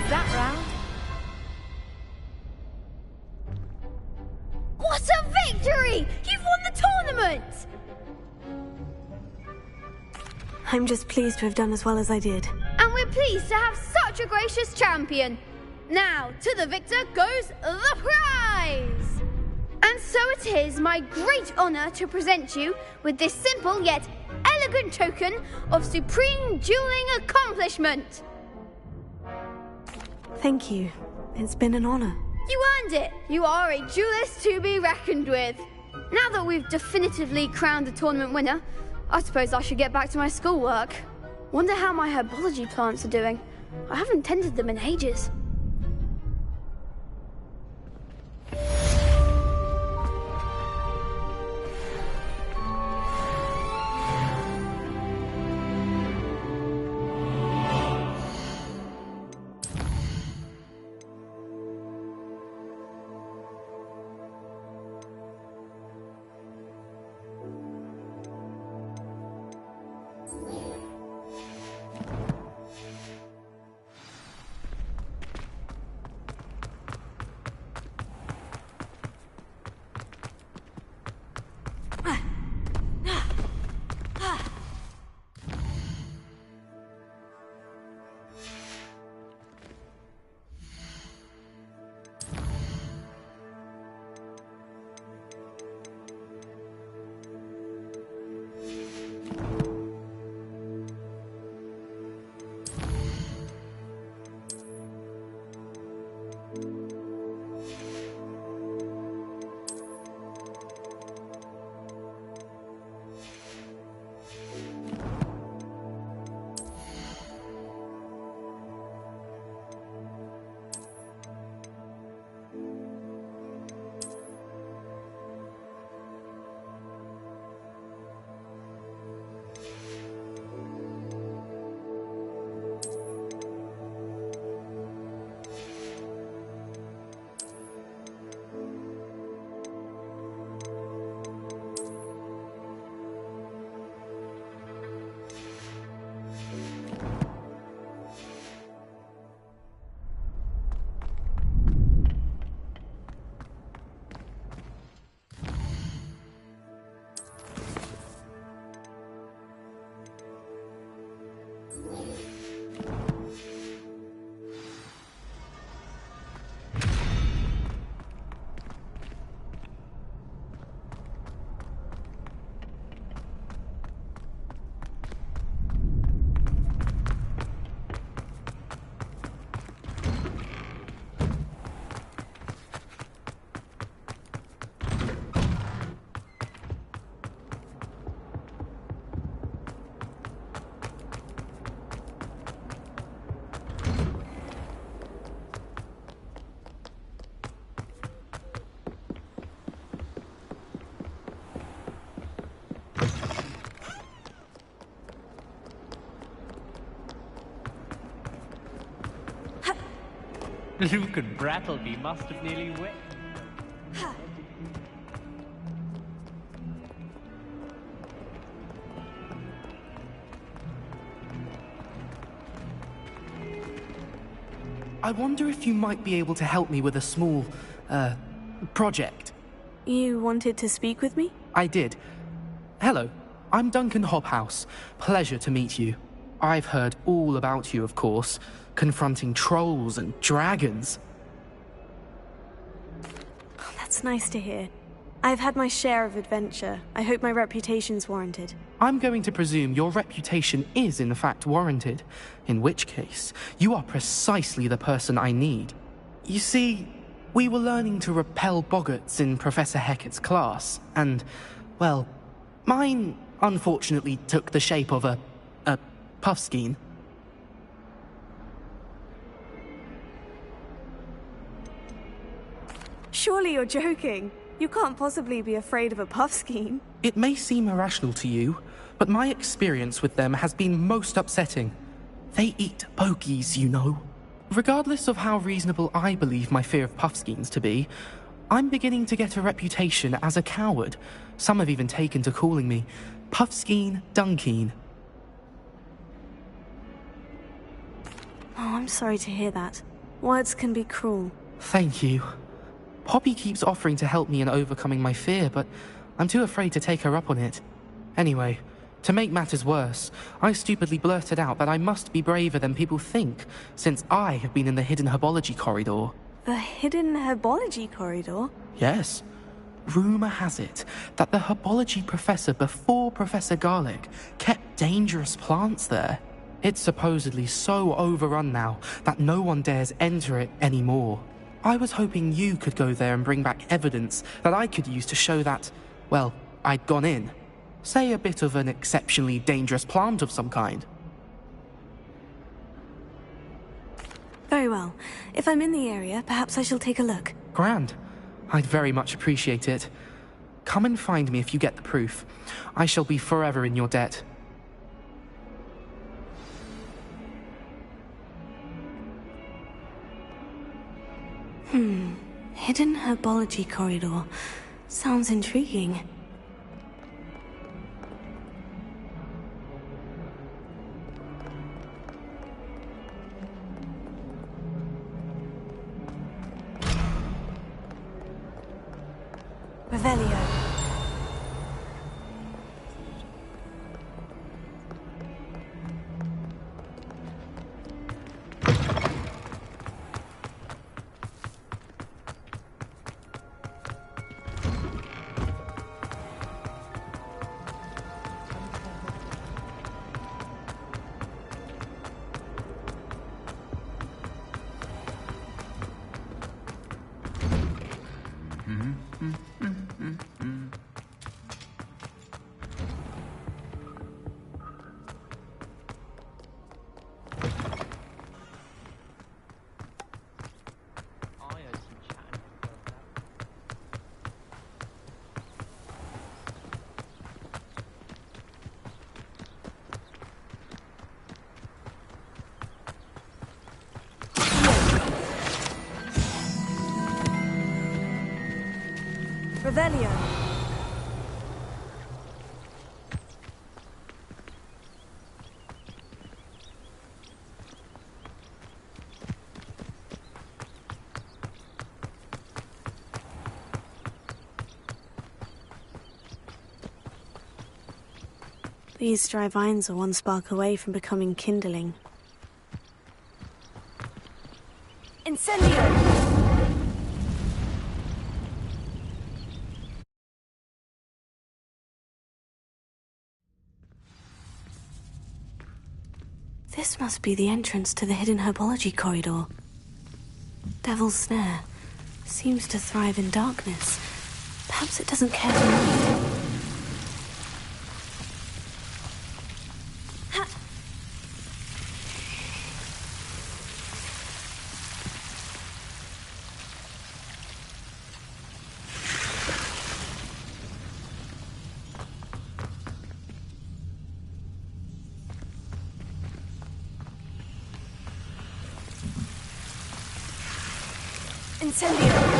that round. What a victory! You've won the tournament! I'm just pleased to have done as well as I did. And we're pleased to have such a gracious champion. Now, to the victor goes the prize! And so it is my great honor to present you with this simple yet elegant token of supreme dueling accomplishment. Thank you. It's been an honor. You earned it. You are a duelist to be reckoned with. Now that we've definitively crowned the tournament winner, I suppose I should get back to my schoolwork. Wonder how my herbology plants are doing. I haven't tended them in ages. Luke and Brattleby must have nearly wet. I wonder if you might be able to help me with a small, project. You wanted to speak with me? I did. Hello, I'm Duncan Hobhouse. Pleasure to meet you. I've heard all about you, of course, confronting trolls and dragons. Oh, that's nice to hear. I've had my share of adventure. I hope my reputation's warranted. I'm going to presume your reputation is in fact warranted, in which case, you are precisely the person I need. You see, we were learning to repel boggarts in Professor Hecat's class, and, well, mine unfortunately took the shape of a puffskein. Surely you're joking. You can't possibly be afraid of a puffskein. It may seem irrational to you, but my experience with them has been most upsetting. They eat bogies, you know. Regardless of how reasonable I believe my fear of puffskeins to be, I'm beginning to get a reputation as a coward. Some have even taken to calling me Puffskeen Dunkeen. Oh, I'm sorry to hear that. Words can be cruel. Thank you. Poppy keeps offering to help me in overcoming my fear, but I'm too afraid to take her up on it. Anyway, to make matters worse, I stupidly blurted out that I must be braver than people think, since I have been in the hidden herbology corridor. The hidden herbology corridor? Yes. Rumour has it that the herbology professor before Professor Garlic kept dangerous plants there. It's supposedly so overrun now that no one dares enter it anymore. I was hoping you could go there and bring back evidence that I could use to show that, well, I'd gone in. Say a bit of an exceptionally dangerous plant of some kind. Very well. If I'm in the area, perhaps I shall take a look. Grand. I'd very much appreciate it. Come and find me if you get the proof. I shall be forever in your debt. Hidden herbology corridor. Sounds intriguing. Revelio. Revelio. These dry vines are one spark away from becoming kindling. Incendio! This must be the entrance to the hidden herbology corridor. Devil's Snare seems to thrive in darkness. Perhaps it doesn't care for light. Incendio!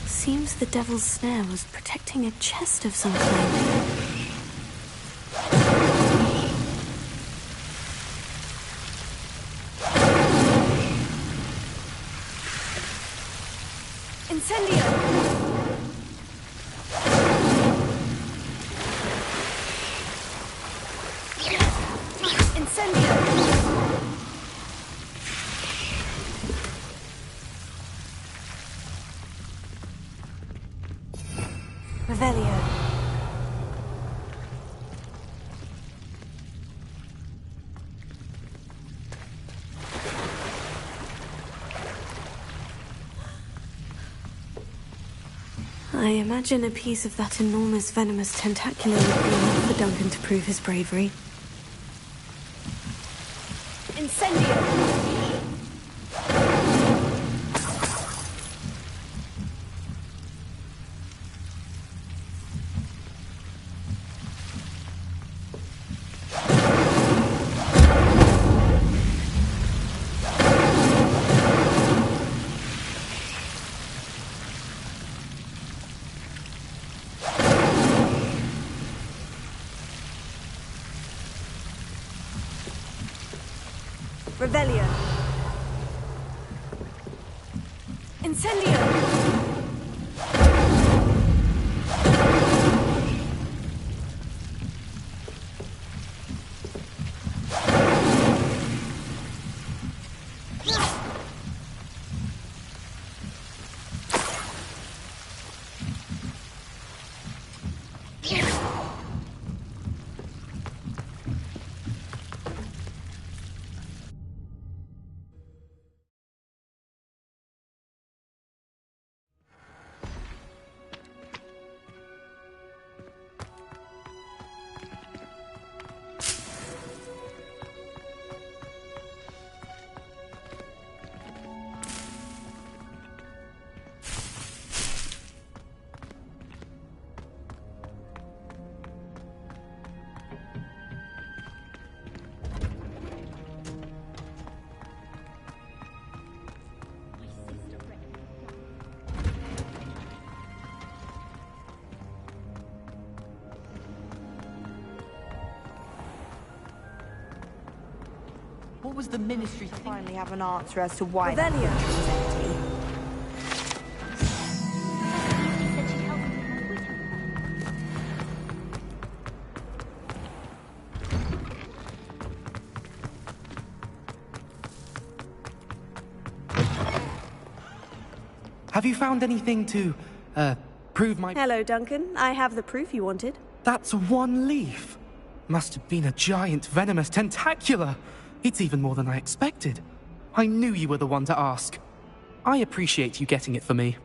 Seems the Devil's Snare was protecting a chest of some kind. Revelio. I imagine a piece of that enormous venomous tentacular would be enough for Duncan to prove his bravery. Incendio! Revelio. Incendio. What was the Ministry finally have an answer as to why? Revelio. Have you found anything to, prove my... Hello, Duncan. I have the proof you wanted. That's one leaf. Must have been a giant venomous tentacula. It's even more than I expected. I knew you were the one to ask. I appreciate you getting it for me.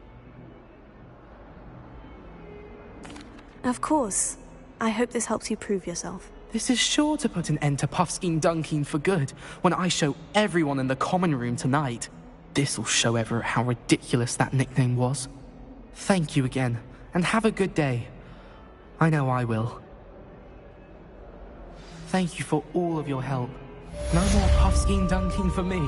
Of course. I hope this helps you prove yourself. This is sure to put an end to Puffskein Dunkeen for good when I show everyone in the common room tonight. This'll show Everett how ridiculous that nickname was. Thank you again, and have a good day. I know I will. Thank you for all of your help. No more Puffskein Dunkeen for me.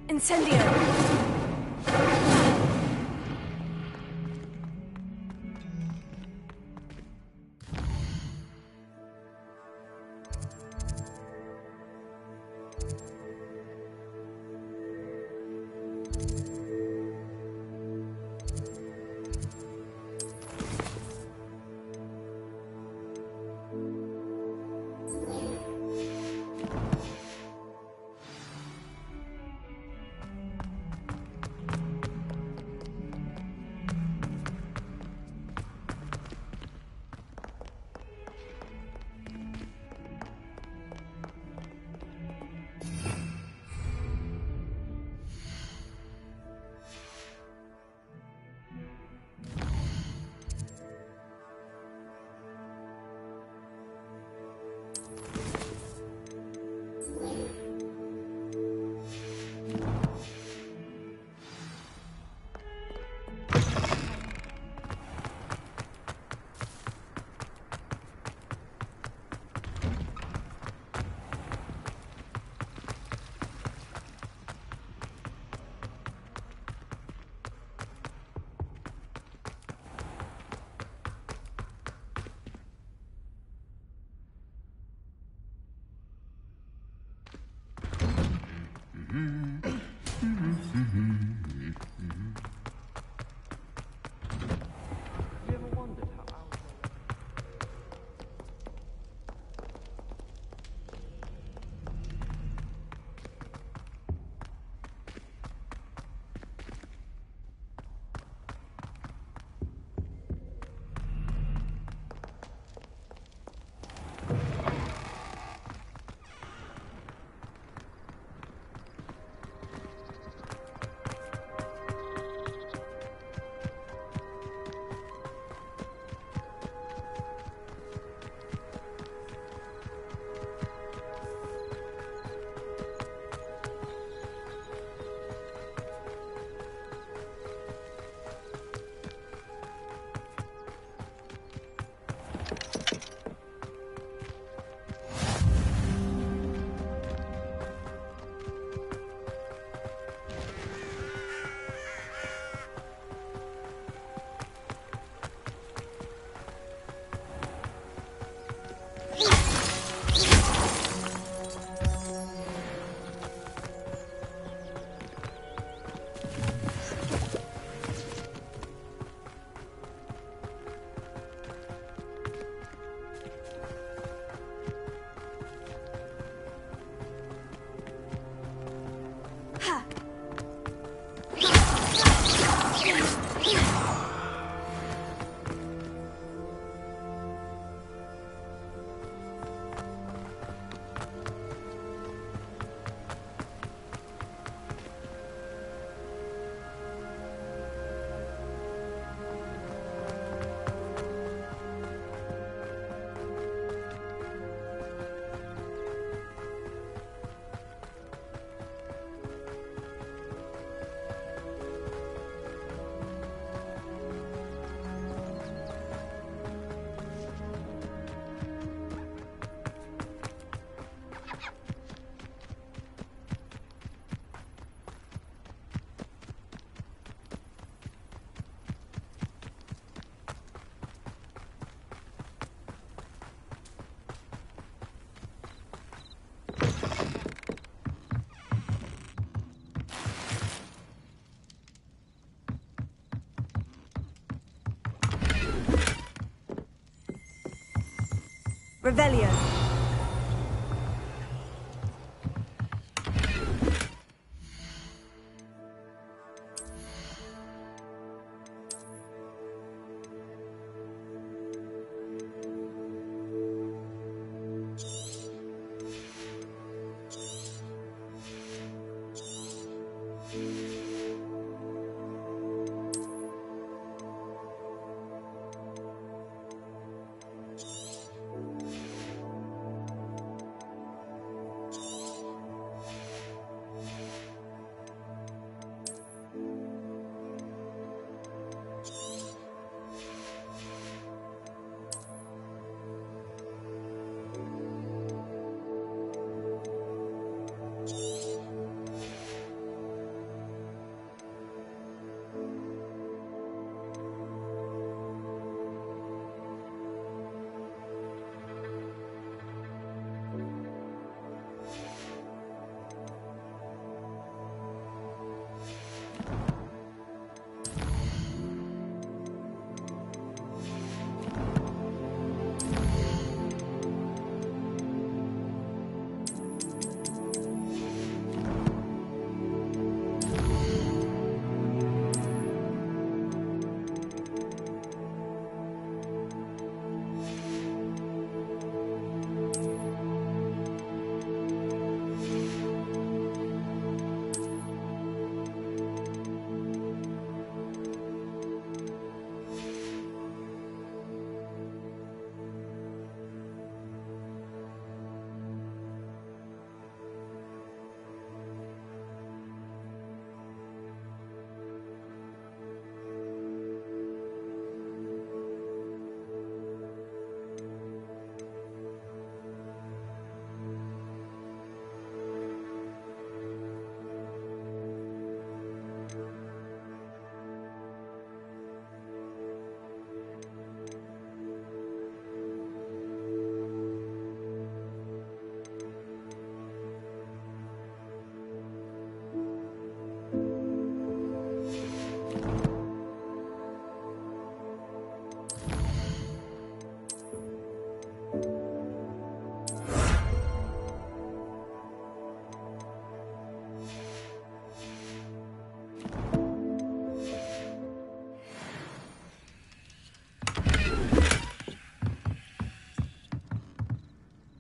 Incendio. Revelio.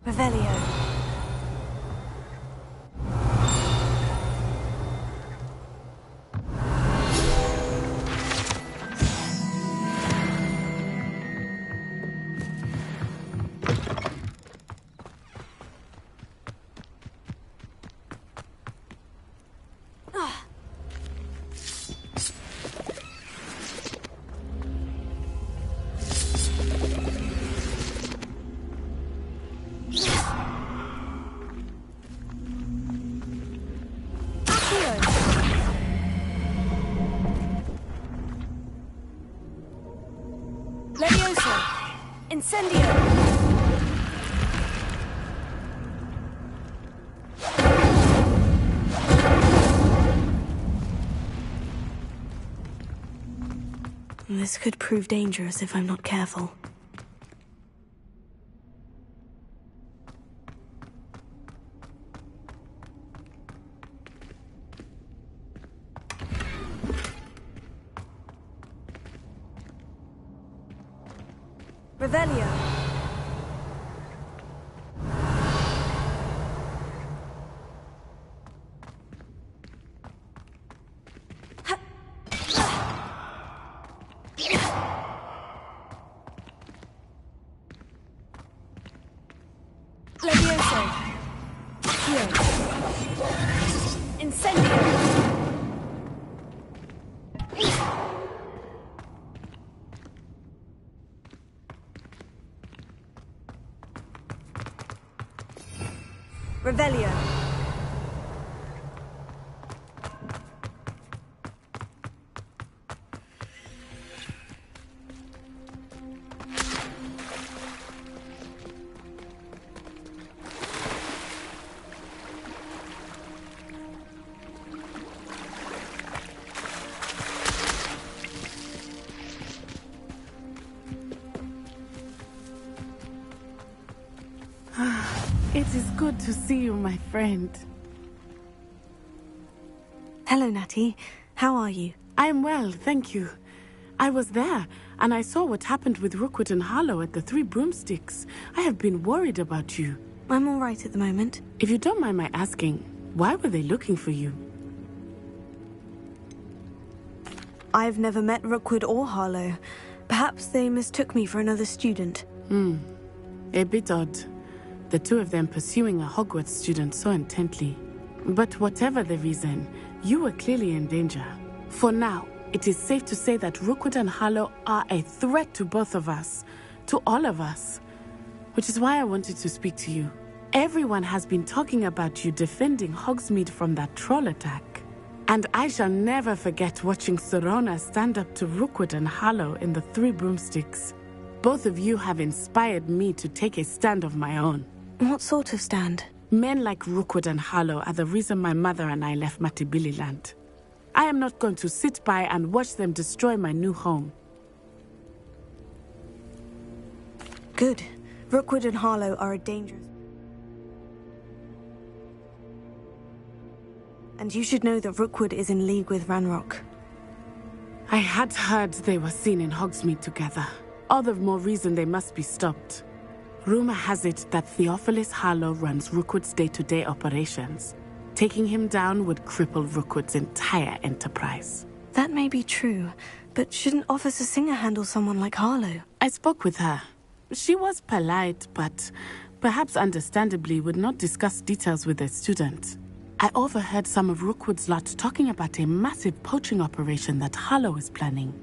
Revelio. Levioso! Incendio! This could prove dangerous if I'm not careful. Revelio. Levioso. Accio. Incendio. Revelio. It is good to see you, my friend. Hello, Natty. How are you? I am well, thank you. I was there, and I saw what happened with Rookwood and Harlow at the Three Broomsticks. I have been worried about you. I'm all right at the moment. If you don't mind my asking, why were they looking for you? I've never met Rookwood or Harlow. Perhaps they mistook me for another student. A bit odd. The two of them pursuing a Hogwarts student so intently. But whatever the reason, you were clearly in danger. For now, it is safe to say that Rookwood and Harlow are a threat to both of us. To all of us. Which is why I wanted to speak to you. Everyone has been talking about you defending Hogsmeade from that troll attack. And I shall never forget watching Sirona stand up to Rookwood and Harlow in the Three Broomsticks. Both of you have inspired me to take a stand of my own. What sort of stand? Men like Rookwood and Harlow are the reason my mother and I left Matabeleland. I am not going to sit by and watch them destroy my new home. Good. Rookwood and Harlow are a dangerous... And you should know that Rookwood is in league with Ranrock. I had heard they were seen in Hogsmeade together. All the more reason they must be stopped. Rumor has it that Theophilus Harlow runs Rookwood's day-to-day operations. Taking him down would cripple Rookwood's entire enterprise. That may be true, but shouldn't Officer Singer handle someone like Harlow? I spoke with her. She was polite, but perhaps understandably would not discuss details with a student. I overheard some of Rookwood's lot talking about a massive poaching operation that Harlow is planning.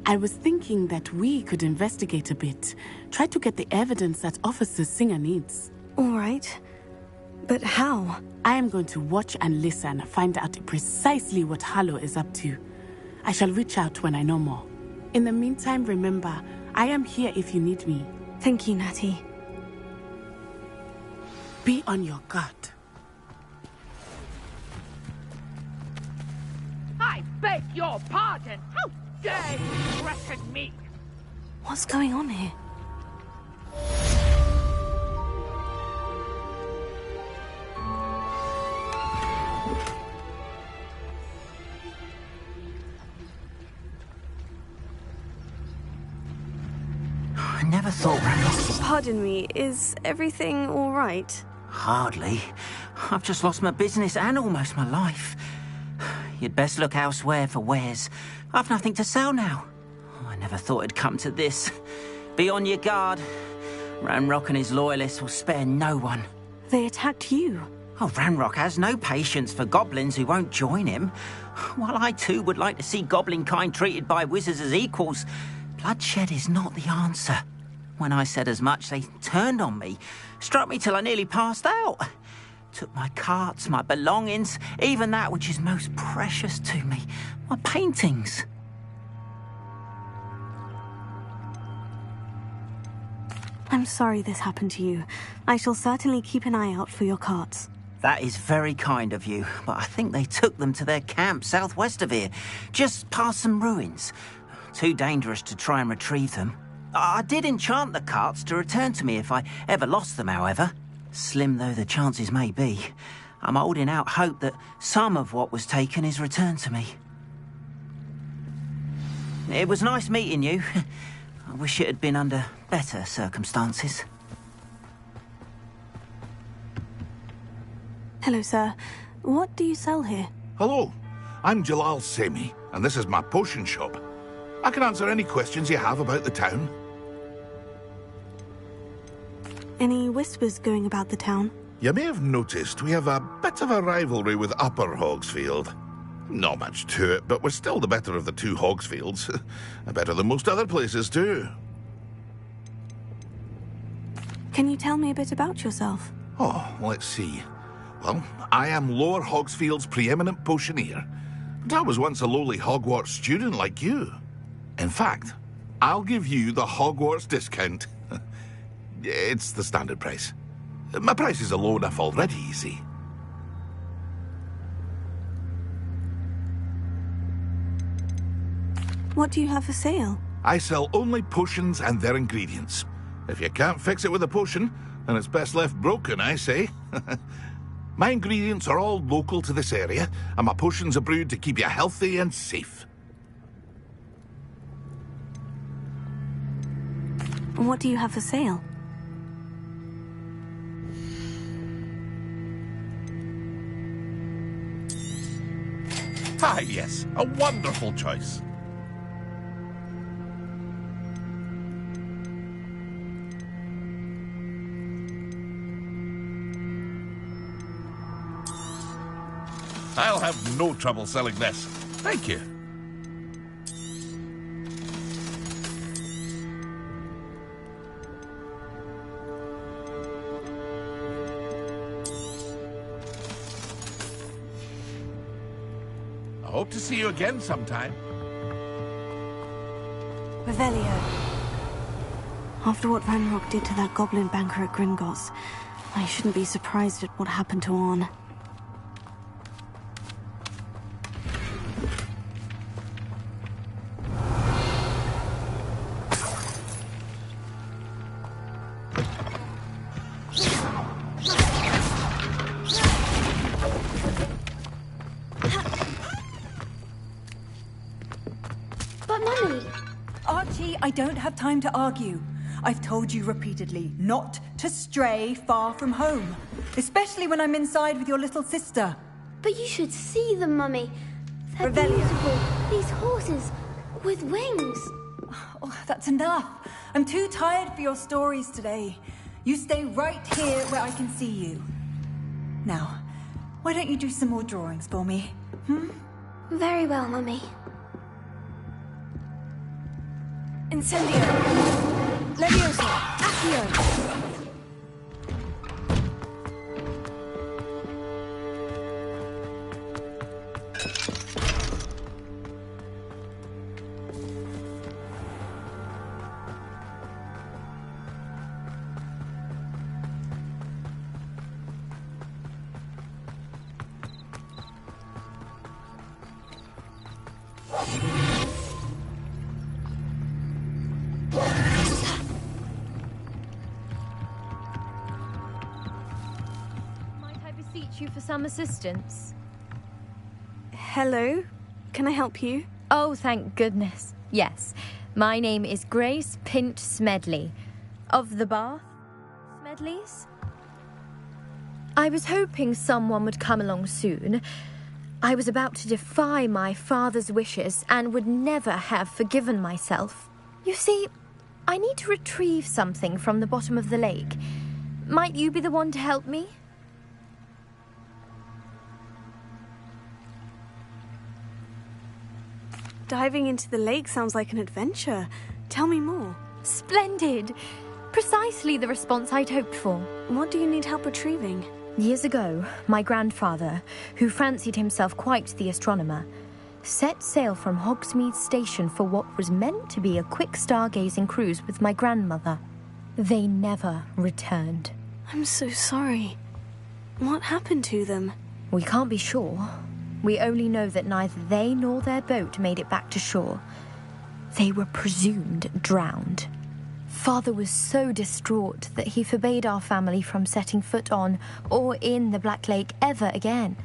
I was thinking that we could investigate a bit, try to get the evidence that Officer Singer needs. All right. But how? I am going to watch and listen, find out precisely what Harlow is up to. I shall reach out when I know more. In the meantime, remember, I am here if you need me. Thank you, Natty. Be on your guard. I beg your pardon! How dare you threaten me? What's going on here? I never thought Ranrock Pardon me, is everything all right? Hardly. I've just lost my business and almost my life. You'd best look elsewhere for wares. I've nothing to sell now. I never thought it'd come to this. Be on your guard. Ranrock and his loyalists will spare no one. They attacked you. Oh, Ranrock has no patience for goblins who won't join him. While I too would like to see goblin kind treated by wizards as equals, bloodshed is not the answer. When I said as much, they turned on me, struck me till I nearly passed out. Took my carts, my belongings, even that which is most precious to me, my paintings. I'm sorry this happened to you. I shall certainly keep an eye out for your carts. That is very kind of you, but I think they took them to their camp southwest of here, just past some ruins. Too dangerous to try and retrieve them. I did enchant the carts to return to me if I ever lost them, however. Slim though the chances may be, I'm holding out hope that some of what was taken is returned to me. It was nice meeting you. I wish it had been under better circumstances. Hello, sir. What do you sell here? Hello, I'm Jalal Semi, and this is my potion shop. I can answer any questions you have about the town. Any whispers going about the town? You may have noticed we have a bit of a rivalry with Upper Hogsfield. Not much to it, but we're still the better of the two Hogsfields. Better than most other places, too. Can you tell me a bit about yourself? Oh, let's see. Well, I am Lower Hogsfield's preeminent potioneer. But I was once a lowly Hogwarts student like you. In fact, I'll give you the Hogwarts discount. It's the standard price. My prices are low enough already, you see. What do you have for sale? I sell only potions and their ingredients. If you can't fix it with a potion, then it's best left broken, I say. My ingredients are all local to this area, and my potions are brewed to keep you healthy and safe. What do you have for sale? Ah, yes, a wonderful choice. I'll have no trouble selling this. Thank you. I hope to see you again sometime. Revelio. After what Ranrock did to that goblin banker at Gringotts, I shouldn't be surprised at what happened to Orn. I don't have time to argue. I've told you repeatedly not to stray far from home, especially when I'm inside with your little sister. But you should see them, Mummy. They're Revelio. beautiful. These horses with wings. Oh, that's enough. I'm too tired for your stories today. You stay right here where I can see you. Now, why don't you do some more drawings for me? Very well, Mummy. Incendio! Leviosa! Accio! You for some assistance? Hello? Can I help you? Oh, thank goodness. Yes. My name is Grace Pint Smedley. Of the Bath, Smedleys? I was hoping someone would come along soon. I was about to defy my father's wishes and would never have forgiven myself. You see, I need to retrieve something from the bottom of the lake. Might you be the one to help me? Diving into the lake sounds like an adventure. Tell me more. Splendid! Precisely the response I'd hoped for. What do you need help retrieving? Years ago, my grandfather, who fancied himself quite the astronomer, set sail from Hogsmeade Station for what was meant to be a quick stargazing cruise with my grandmother. They never returned. I'm so sorry. What happened to them? We can't be sure. We only know that neither they nor their boat made it back to shore. They were presumed drowned. Father was so distraught that he forbade our family from setting foot on or in the Black Lake ever again.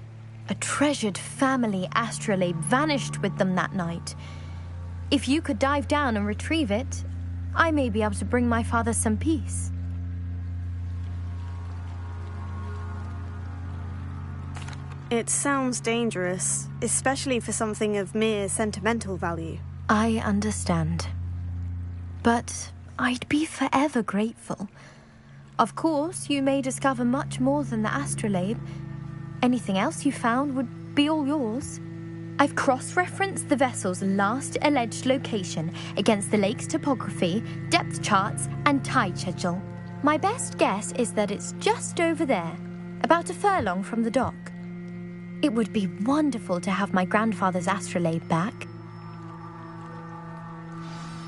A treasured family astrolabe vanished with them that night. If you could dive down and retrieve it, I may be able to bring my father some peace. It sounds dangerous, especially for something of mere sentimental value. I understand. But I'd be forever grateful. Of course, you may discover much more than the astrolabe. Anything else you found would be all yours. I've cross-referenced the vessel's last alleged location against the lake's topography, depth charts, and tide schedule. My best guess is that it's just over there, about a furlong from the dock. It would be wonderful to have my grandfather's astrolabe back.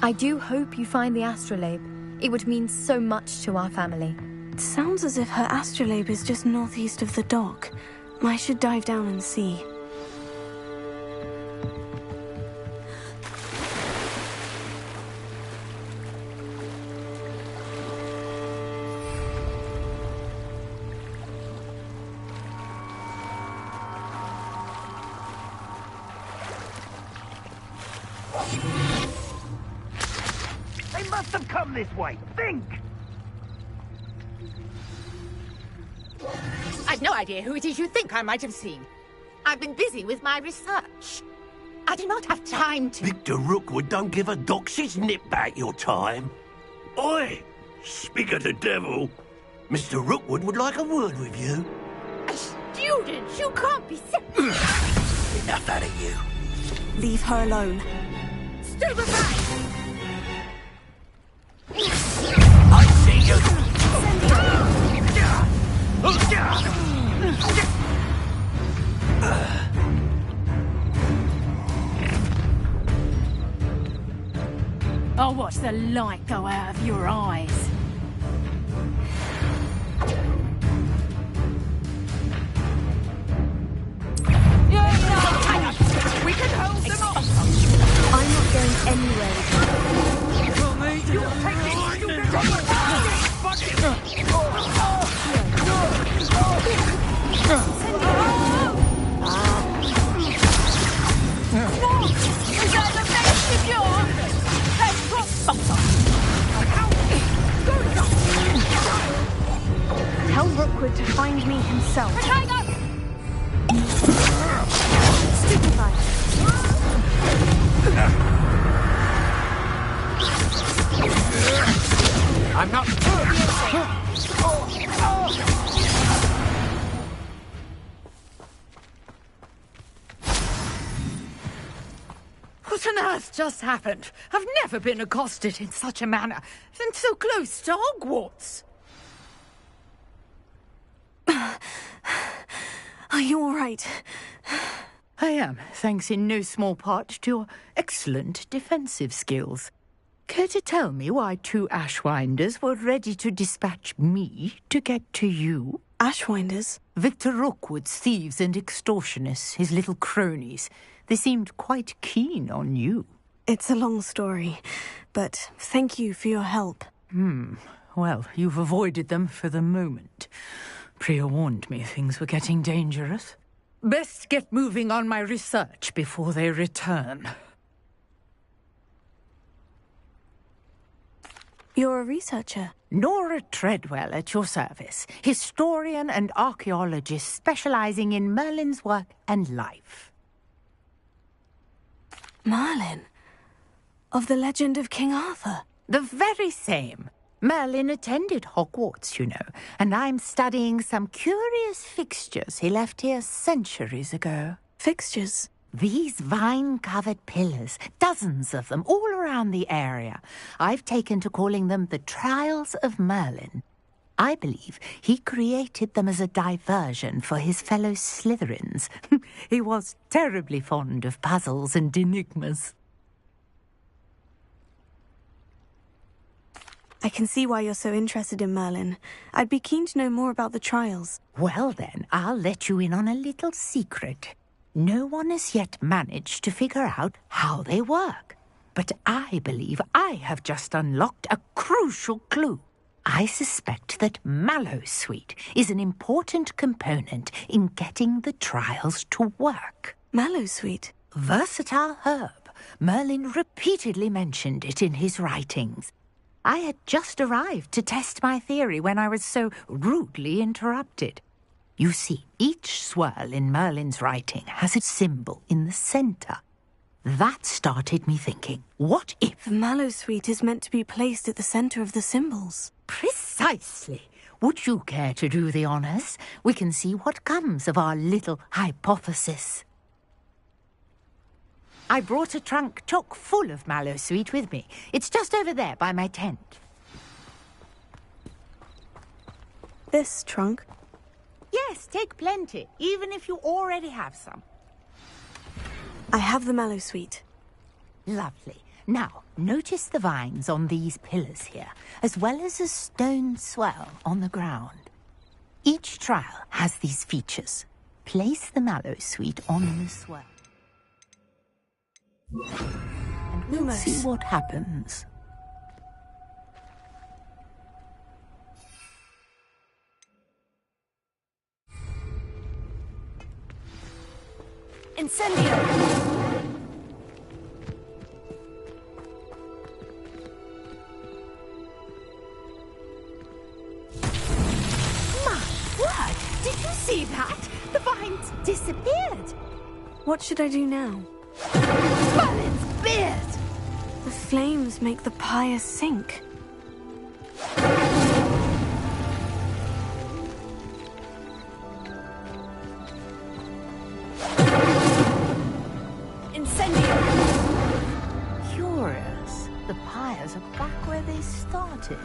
I do hope you find the astrolabe. It would mean so much to our family. It sounds as if her astrolabe is just northeast of the dock. I should dive down and see. They must have come this way. Think! I've no idea who it is you think I might have seen. I've been busy with my research. I do not have time to... Victor Rookwood don't give a doxy's nip back your time. Oi! Speak of the devil. Mr. Rookwood would like a word with you. A student? You can't be Enough out of you. Leave her alone. Stupefy! I see you! I'll watch the light go out of your eyes. We can hold them off! I'm not going anywhere with you. You'll take it! You'll Tell Rookwood to find me himself. Stupefy. I'm not... What on earth just happened? I've never been accosted in such a manner, and so close to Hogwarts. Are you all right? I am, thanks in no small part to your excellent defensive skills. Care to tell me why two Ashwinders were ready to dispatch me to get to you? Ashwinders? Victor Rookwood's thieves and extortionists, his little cronies. They seemed quite keen on you. It's a long story, but thank you for your help. Well, you've avoided them for the moment. Priya warned me things were getting dangerous. Best get moving on my research before they return. You're a researcher. Nora Treadwell at your service, historian and archaeologist specializing in Merlin's work and life. Merlin? Of the legend of King Arthur? The very same. Merlin attended Hogwarts, you know, and I'm studying some curious fixtures he left here centuries ago. Fixtures? These vine-covered pillars, dozens of them, all around the area. I've taken to calling them the Trials of Merlin. I believe he created them as a diversion for his fellow Slytherins. He was terribly fond of puzzles and enigmas. I can see why you're so interested in Merlin. I'd be keen to know more about the trials. Well then, I'll let you in on a little secret. No one has yet managed to figure out how they work. But I believe I have just unlocked a crucial clue. I suspect that Mallowsweet is an important component in getting the trials to work. Mallowsweet? Versatile herb. Merlin repeatedly mentioned it in his writings. I had just arrived to test my theory when I was so rudely interrupted. You see, each swirl in Merlin's writing has a symbol in the centre. That started me thinking, what if... The Mallowsweet is meant to be placed at the centre of the symbols. Precisely. Would you care to do the honours? We can see what comes of our little hypothesis. I brought a trunk chock full of Mallowsweet with me. It's just over there by my tent. This trunk? Yes, take plenty, even if you already have some. I have the Mallowsweet. Lovely. Now, notice the vines on these pillars here, as well as a stone swell on the ground. Each trial has these features. Place the Mallowsweet on the swell. And we'll see what happens. Incendio! My word! Did you see that? The vines disappeared. What should I do now? Merlin's beard! The flames make the pyre sink. Incendio! Curious. The pyres are back where they started.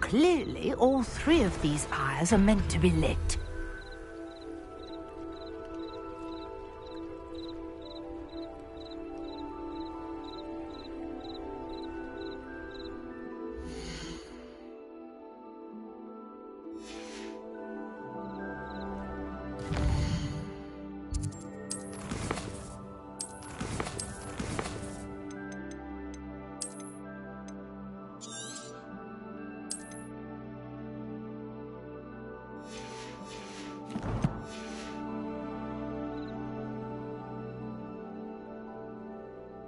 Clearly, all three of these pyres are meant to be lit.